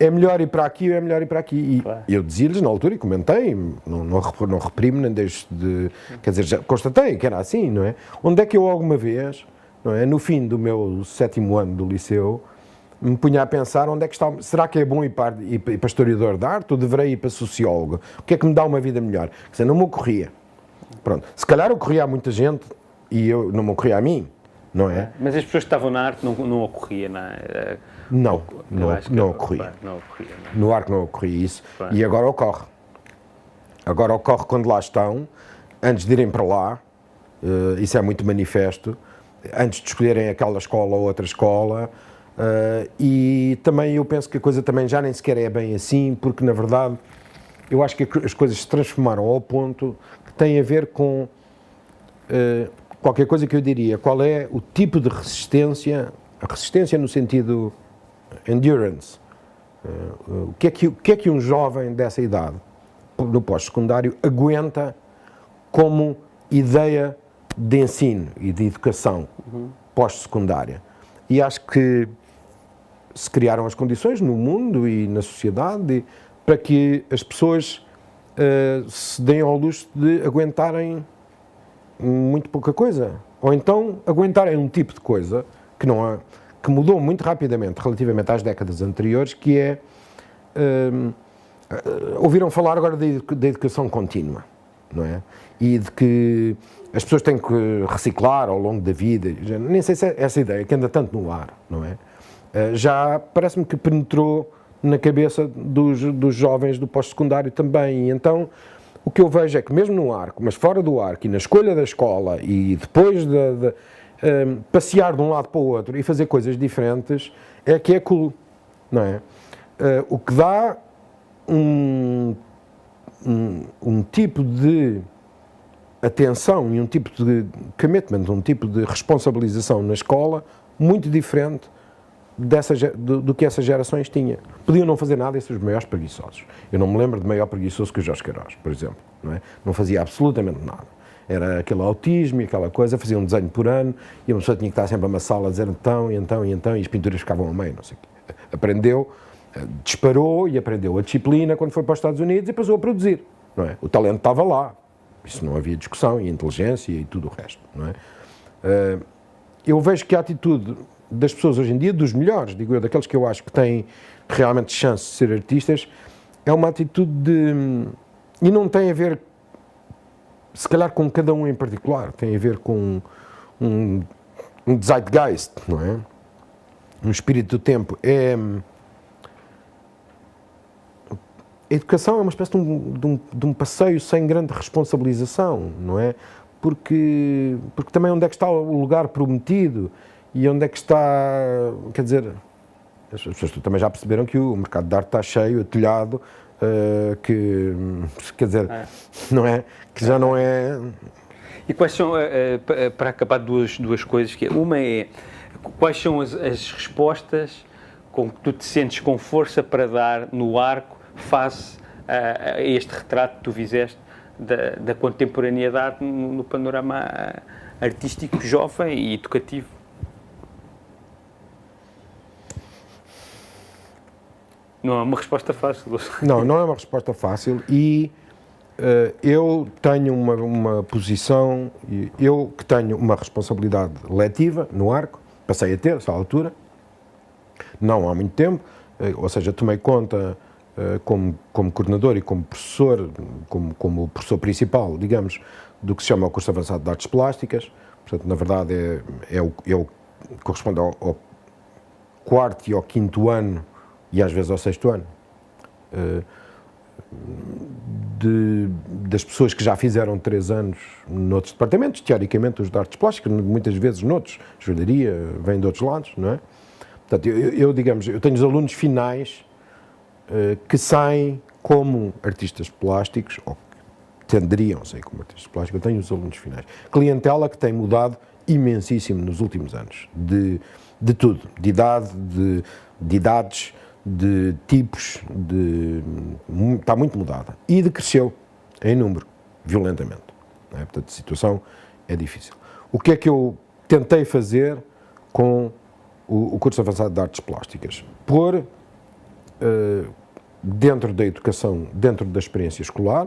É melhor ir para aqui ou é melhor ir para aqui? E eu dizia-lhes na altura, e comentei, não reprimo, nem deixo de... Quer dizer, já constatei que era assim, não é? Onde é que eu alguma vez, não é, no fim do meu 7º ano do liceu, me punha a pensar onde é que está... Será que é bom ir para historiador de arte ou deverei ir para sociólogo? O que é que me dá uma vida melhor? Quer dizer, não me ocorria. Pronto. Se calhar ocorria a muita gente e não me ocorria a mim, não é? Mas as pessoas que estavam na arte não ocorria, não é? Não ocorria. No arco não ocorria isso. E agora ocorre. Agora ocorre quando lá estão, antes de irem para lá, isso é muito manifesto, antes de escolherem aquela escola ou outra escola, e também eu penso que a coisa também já nem sequer é bem assim, porque na verdade eu acho que as coisas se transformaram ao ponto que tem a ver com qualquer coisa que eu diria, qual é o tipo de resistência, a resistência no sentido endurance, o que é que um jovem dessa idade, no pós-secundário, aguenta como ideia de ensino e de educação pós-secundária. E acho que se criaram as condições no mundo e na sociedade para que as pessoas se deem ao luxo de aguentarem muito pouca coisa. Ou então aguentarem um tipo de coisa que mudou muito rapidamente relativamente às décadas anteriores, que é... ouviram falar agora da educação contínua, não é? E de que as pessoas têm que reciclar ao longo da vida. Nem sei se é essa ideia que anda tanto no ar, não é? Já parece-me que penetrou na cabeça dos jovens do pós-secundário também. E então, o que eu vejo é que mesmo no arco, mas fora do arco, e na escolha da escola, e depois de passear de um lado para o outro e fazer coisas diferentes, é que é cool, não é? O que dá um tipo de atenção e um tipo de commitment, um tipo de responsabilização na escola muito diferente do que essas gerações tinham. Podiam não fazer nada, esses os maiores preguiçosos. Eu não me lembro de maior preguiçoso que o Jorge Queiroz, por exemplo. Não é? Não fazia absolutamente nada. Era aquele autismo e aquela coisa, fazia um desenho por ano e uma pessoa tinha que estar sempre a uma sala a dizer então, e as pinturas ficavam a meio, não sei o quê. Aprendeu, disparou e aprendeu a disciplina quando foi para os Estados Unidos e passou a produzir. Não é? O talento estava lá. Isso não havia discussão, e a inteligência e tudo o resto. Não é? Eu vejo que a atitude das pessoas hoje em dia, dos melhores, digo eu, daqueles que eu acho que têm realmente chance de ser artistas, é uma atitude de... E não tem a ver, se calhar, com cada um em particular, tem a ver com um zeitgeist, não é? Um espírito do tempo. A educação é uma espécie de um passeio sem grande responsabilização, não é? Porque também onde é que está o lugar prometido e onde é que está, quer dizer, as pessoas também já perceberam que o mercado de arte está cheio, telhado, que, quer dizer, não é, que já não é... E quais são, para acabar, duas coisas, que uma é, quais são as respostas com que tu te sentes com força para dar no arco face a este retrato que tu fizeste da contemporaneidade no panorama artístico jovem e educativo? Não é uma resposta fácil. Não é uma resposta fácil e eu tenho uma posição, eu que tenho uma responsabilidade letiva no arco, passei a ter, a essa altura, não há muito tempo, ou seja, tomei conta como coordenador e como professor, como professor principal, digamos, do que se chama o curso avançado de artes plásticas. Portanto, na verdade, corresponde ao quarto e ao quinto ano e às vezes ao sexto ano das pessoas que já fizeram 3 anos noutros departamentos, teoricamente os de artes plásticas, muitas vezes noutros, joalharia, vêm de outros lados, não é? Portanto, eu tenho os alunos finais que saem como artistas plásticos, ou que tenderiam a sair como artistas plásticos, eu tenho os alunos finais. Clientela que tem mudado imensíssimo nos últimos anos, de tudo, de idade, de idades, de tipos, está muito mudada. E decresceu em número, violentamente. Não é? Portanto, a situação é difícil. O que é que eu tentei fazer com o curso avançado de artes plásticas? Pôr dentro da educação, dentro da experiência escolar,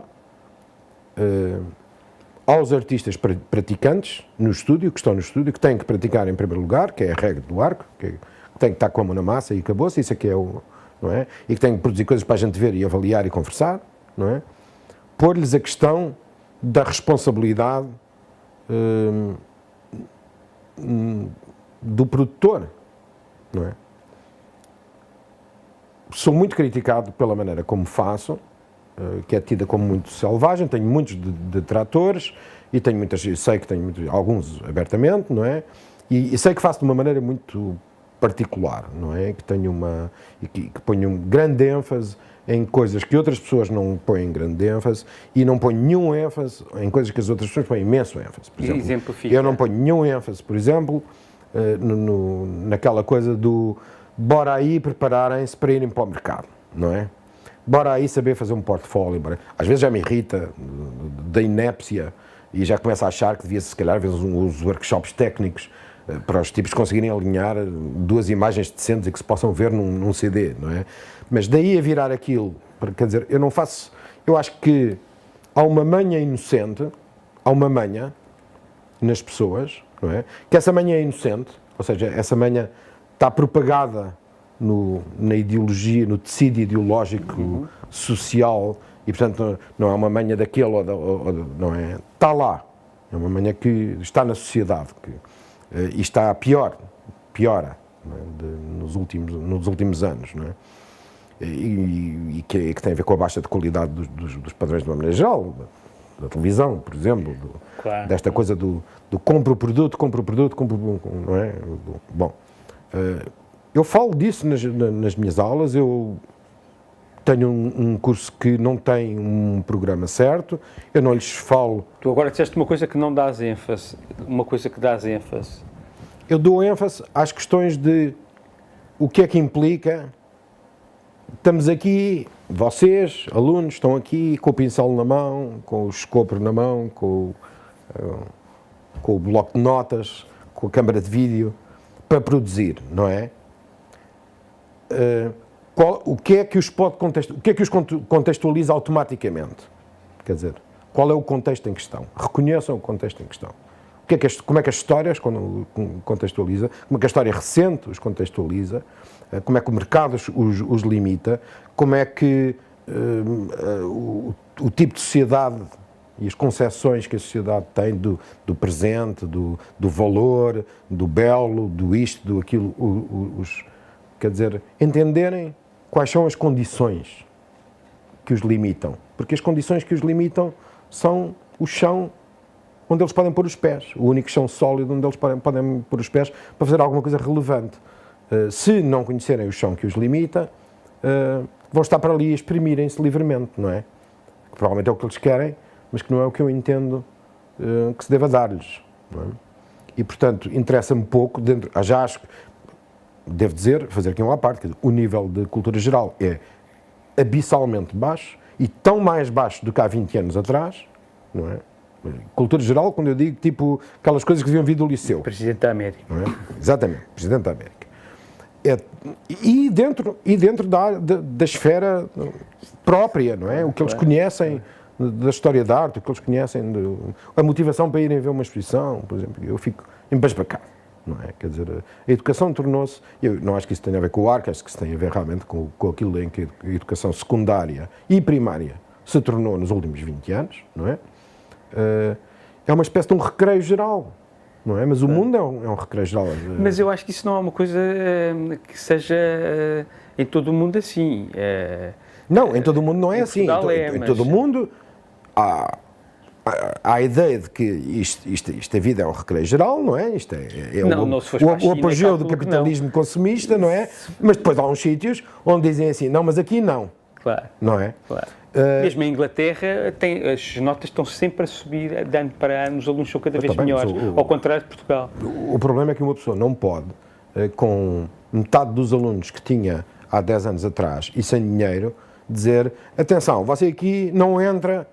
aos artistas praticantes no estúdio, que estão no estúdio, que têm que praticar em primeiro lugar, que é a regra do arco, que tem que estar com a mão na massa e acabou-se, isso aqui é o... não é? E que tem que produzir coisas para a gente ver e avaliar e conversar, não é? Pôr-lhes a questão da responsabilidade do produtor, não é? Sou muito criticado pela maneira como faço, que é tida como muito selvagem, tenho muitos detratores e tenho muitas, sei que tenho alguns abertamente, não é? E sei que faço de uma maneira muito particular, não é? Que tenho que ponho grande ênfase em coisas que outras pessoas não põem grande ênfase e não ponho nenhum ênfase em coisas que as outras pessoas põem imenso ênfase. Por exemplo, eu não ponho nenhum ênfase, por exemplo, naquela coisa do bora aí prepararem-se para irem para o mercado, não é? Bora aí saber fazer um portfólio. Às vezes já me irrita da inépcia e já começo a achar que devia-se, se calhar, ver uns workshops técnicos para os tipos conseguirem alinhar 2 imagens decentes e que se possam ver num CD, não é? Mas daí a virar aquilo, quer dizer, eu acho que há uma manha inocente, há uma manha nas pessoas, não é? Que essa manha é inocente, ou seja, essa manha está propagada na ideologia, no tecido ideológico social e, portanto, não é uma manha daquele, não é? Está lá, é uma manha que está na sociedade, e está piora, não é? nos últimos anos, não é? E que tem a ver com a baixa de qualidade dos padrões de uma maneira geral, da televisão, por exemplo, claro. Desta coisa do compro o produto, não é? Bom, eu falo disso nas minhas aulas, eu tenho um curso que não tem um programa certo, eu não lhes falo... Tu agora disseste uma coisa que não dás ênfase, uma coisa que dás ênfase. Eu dou ênfase às questões de o que é que implica. Estamos aqui, vocês, alunos, estão aqui com o pincel na mão, com o escopro na mão, com o bloco de notas, com a câmara de vídeo, para produzir, não é? O que é que os contextualiza automaticamente? Quer dizer, qual é o contexto em questão? Reconheçam o contexto em questão. Como é que as histórias contextualiza, como é que a história recente os contextualiza, como é que o mercado os limita, como é que o tipo de sociedade e as concepções que a sociedade tem do presente, do valor, do belo, do isto, do aquilo, quer dizer, entenderem quais são as condições que os limitam, porque as condições que os limitam são o chão onde eles podem pôr os pés, o único chão sólido onde eles podem pôr os pés para fazer alguma coisa relevante. Se não conhecerem o chão que os limita, vão estar para ali a exprimirem-se livremente, não é? Que provavelmente é o que eles querem, mas que não é o que eu entendo que se deva dar-lhes, não é? E, portanto, interessa-me pouco, já acho que, devo dizer, fazer aqui uma parte, que o nível de cultura geral é abissalmente baixo e tão mais baixo do que há 20 anos atrás, não é? Cultura geral, quando eu digo, tipo, aquelas coisas que deviam vir do liceu. Presidente da América. Não é? Exatamente, Presidente da América. E dentro da esfera própria, não é? O que eles conhecem da história da arte, o que eles conhecem, a motivação para irem ver uma exposição, por exemplo, eu fico embasbacado, não é? Quer dizer, a educação tornou-se, eu não acho que isso tenha a ver com o ARC, acho que isso tem a ver realmente com aquilo em que a educação secundária e primária se tornou nos últimos 20 anos, não é? É uma espécie de um recreio geral, não é? Mas o mundo é um recreio geral. Mas eu acho que isso não é uma coisa que seja em todo o mundo assim. Não, em todo o mundo não é assim. Em todo o mundo há a ideia de que isto a vida é um recreio geral, não é? Isto é o apogeu do capitalismo consumista, não é? Mas depois há uns sítios onde dizem assim, não, mas aqui não. Claro. Não é? Claro. Mesmo em Inglaterra, as notas estão sempre a subir, de ano para ano, os alunos são cada vez melhores, ao contrário de Portugal. O problema é que uma pessoa não pode, com metade dos alunos que tinha há 10 anos atrás e sem dinheiro, dizer, atenção, você aqui não entra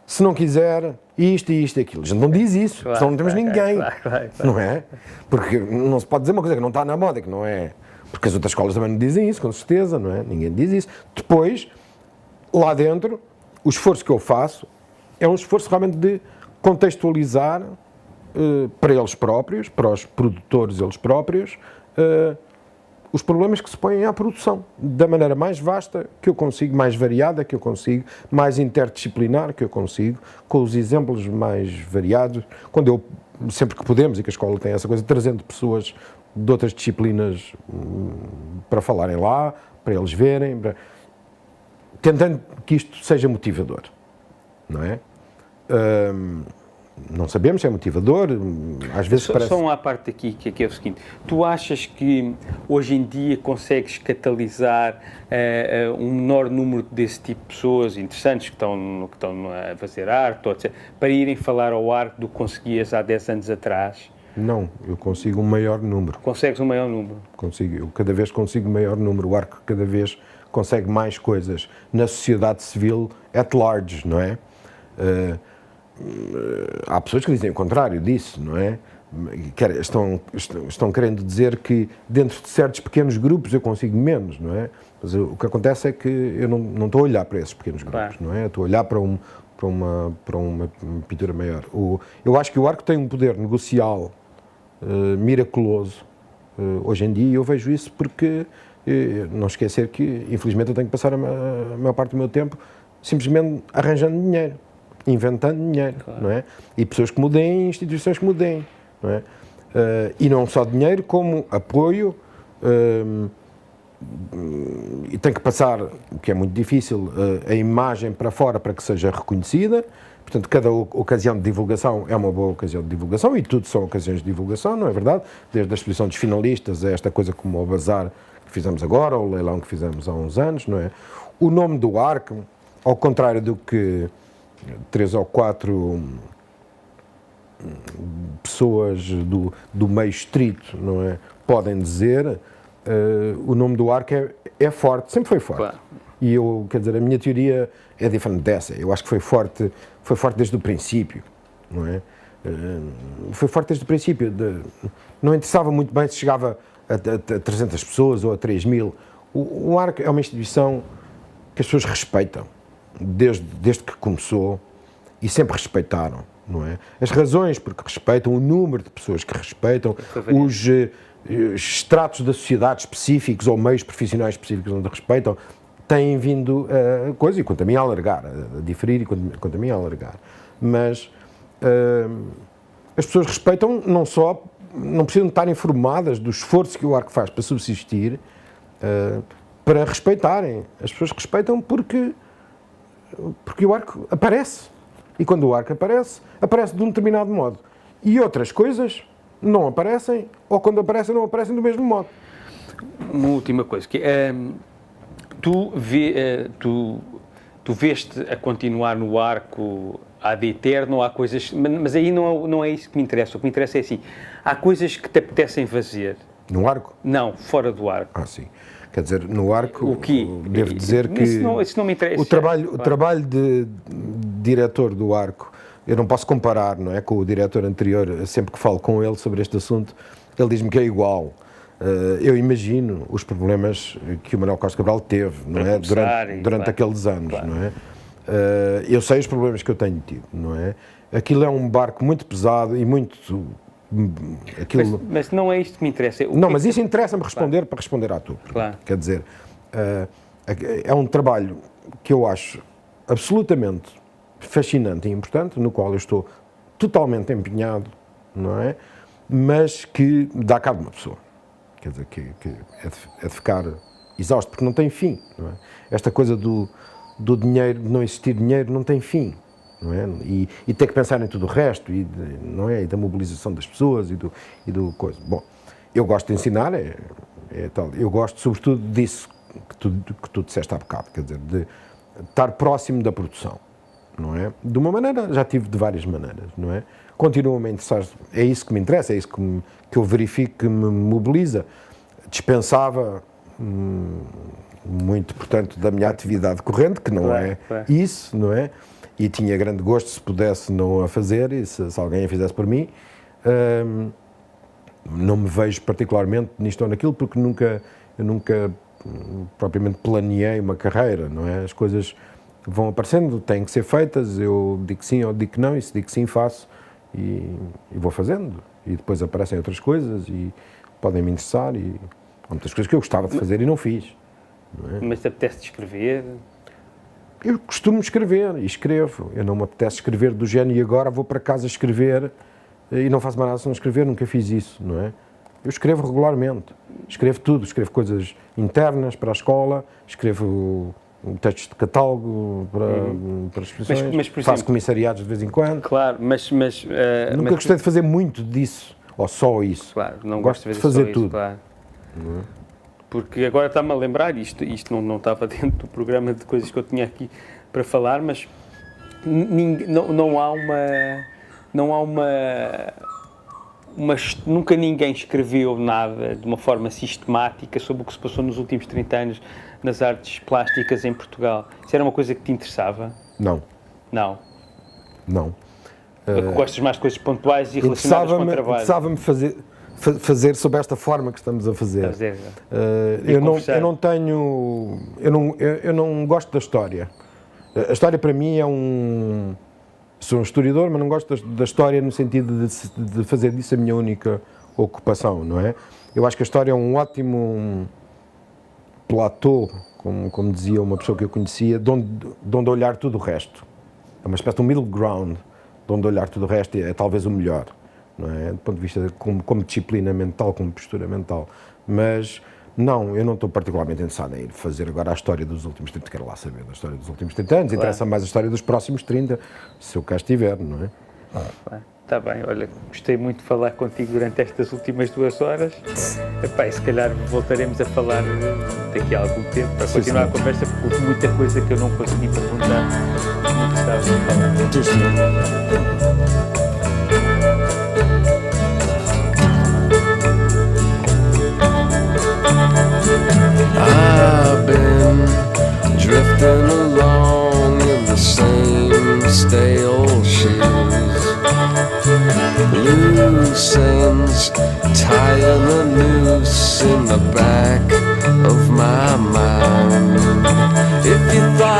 se não quiser isto e isto e aquilo. A gente não diz isso, claro, senão não temos ninguém, claro. Não é? Porque não se pode dizer uma coisa que não está na moda, que não é... Porque as outras escolas também não dizem isso, com certeza, não é? Ninguém diz isso. Depois, lá dentro, o esforço que eu faço é um esforço realmente de contextualizar para eles próprios, para os produtores eles próprios, os problemas que se põem à produção, da maneira mais vasta que eu consigo, mais variada que eu consigo, mais interdisciplinar que eu consigo, com os exemplos mais variados, sempre que podemos, e que a escola tem essa coisa, trazendo pessoas de outras disciplinas para falarem lá, para eles verem, tentando que isto seja motivador, não é? Não sabemos se é motivador, às vezes parece... Só uma parte aqui, que é o seguinte, tu achas que hoje em dia consegues catalisar um menor número desse tipo de pessoas interessantes que estão a fazer arte, etc., para irem falar ao arte do que conseguias há 10 anos atrás? Não, eu consigo um maior número. Consegues um maior número? Consigo, eu cada vez consigo um maior número, o ARC cada vez consegue mais coisas na sociedade civil at large, não é? Há pessoas que dizem o contrário disso, não é? Estão querendo dizer que dentro de certos pequenos grupos eu consigo menos, não é? Mas o que acontece é que eu não estou a olhar para esses pequenos grupos, claro. Não é? Eu estou a olhar para uma pintura maior. Eu acho que o ARC tem um poder negocial miraculoso hoje em dia, e eu vejo isso porque não esquecer que, infelizmente, eu tenho que passar a maior parte do meu tempo simplesmente arranjando dinheiro, inventando dinheiro, claro. Não é? E pessoas que mudem, instituições que mudem, não é? E não só dinheiro, como apoio, e tem que passar, o que é muito difícil, a imagem para fora para que seja reconhecida. Portanto, cada ocasião de divulgação é uma boa ocasião de divulgação, e tudo são ocasiões de divulgação, não é verdade? Desde a exposição dos finalistas a esta coisa como o bazar que fizemos agora, ou o leilão que fizemos há uns anos, não é? O nome do ARC, ao contrário do que 3 ou 4 pessoas do meio estrito, não é, podem dizer, o nome do ARC é forte, sempre foi forte. Claro. E eu, quer dizer, a minha teoria é diferente dessa. Eu acho que foi forte desde o princípio, não é? Foi forte desde o princípio. Não interessava muito bem se chegava a 300 pessoas ou a 3.000. O ARC é uma instituição que as pessoas respeitam, desde que começou, e sempre respeitaram, não é? As razões porque respeitam, o número de pessoas que respeitam, os estratos da sociedade específicos ou meios profissionais específicos onde respeitam, têm vindo a coisa, e quanto a mim a alargar, a diferir, e quanto a mim a alargar. Mas as pessoas respeitam não precisam estar informadas do esforço que o ARC faz para subsistir, para respeitarem. As pessoas respeitam porque o ARC aparece. E quando o arco aparece, aparece de um determinado modo. E outras coisas não aparecem, ou quando aparecem, não aparecem do mesmo modo. Uma última coisa, que tu veste a continuar no arco ad eterno, há coisas, mas aí não é isso que me interessa. O que me interessa é assim, há coisas que te apetecem fazer. No arco? Não, fora do arco. Ah, sim. Quer dizer, no arco, O quê? devo dizer que Isso não me interessa. o trabalho de diretor do arco, eu não posso comparar, não é, com o diretor anterior. Sempre que falo com ele sobre este assunto, ele diz-me que é igual. Eu imagino os problemas que o Manuel Costa Cabral teve, não é, durante aqueles anos, não é? Eu sei os problemas que eu tenho tido, não é? Aquilo é um barco muito pesado e muito... Mas não é isto que me interessa. Mas isso interessa-me responder, para responder à tua. Claro. Quer dizer, é um trabalho que eu acho absolutamente fascinante e importante, no qual eu estou totalmente empenhado, não é? Mas que dá cabo de uma pessoa. Quer dizer, que é de ficar exausto, porque não tem fim, não é? Esta coisa do dinheiro, de não existir dinheiro, não tem fim. Não é? E ter que pensar em tudo o resto, não é? E da mobilização das pessoas e do coisa. Bom, eu gosto de ensinar, tal. Eu gosto sobretudo disso que tu disseste há bocado, quer dizer, de estar próximo da produção, não é? De uma maneira, já tive de várias maneiras, não é? Continuo-me a interessar, é isso que me interessa, é isso que eu verifico que me mobiliza. Dispensava muito, portanto, da minha atividade corrente, que não é isso, não é? E tinha grande gosto se pudesse não a fazer, e se alguém a fizesse por mim. Não me vejo particularmente nisto ou naquilo, porque eu nunca propriamente planeei uma carreira, não é? As coisas vão aparecendo, têm que ser feitas, eu digo sim ou digo que não, e se digo que sim faço, e vou fazendo. E depois aparecem outras coisas e podem me interessar, e há muitas coisas que eu gostava de fazer e não fiz. Não é? Mas te apetece escrever? Eu costumo escrever e escrevo. Eu não me apetece escrever do género e agora vou para casa escrever e não faço mais nada se não escrever, nunca fiz isso, não é? Eu escrevo regularmente, escrevo tudo, escrevo coisas internas para a escola, escrevo textos de catálogo para as exposições, mas, por faço exemplo, comissariados de vez em quando. Claro, mas nunca gostei de fazer muito disso, ou só isso. Claro, não gosto de fazer só tudo. Isso, claro. Porque agora está-me a lembrar, isto não estava dentro do programa de coisas que eu tinha aqui para falar, mas nunca ninguém escreveu nada de uma forma sistemática sobre o que se passou nos últimos 30 anos nas artes plásticas em Portugal. Isso era uma coisa que te interessava? Não. Não? Não. Gostas mais de coisas pontuais e relacionadas com o trabalho? Interessava-me fazer sob esta forma que estamos a fazer. Eu não gosto da história. A história para mim sou um historiador, mas não gosto da história no sentido de fazer disso a minha única ocupação, não é? Eu acho que a história é um ótimo platô, como dizia uma pessoa que eu conhecia, de onde olhar tudo o resto. É uma espécie de um middle ground, de onde olhar tudo o resto é talvez o melhor. Não é? Do ponto de vista como disciplina mental, como postura mental. Mas, não, eu não estou particularmente interessado em ir fazer agora a história dos últimos 30, quero lá saber da história dos últimos 30 anos, claro. Interessa mais a história dos próximos 30, se eu cá estiver, não é? Está bem, olha, gostei muito de falar contigo durante estas últimas 2 horas. Epá, e se calhar voltaremos a falar daqui a algum tempo para continuar a conversa, porque houve muita coisa que eu não consegui perguntar que me gostava de falar. I've been drifting along in the same stale shoes, loose ends tying a noose in the back of my mind. If you thought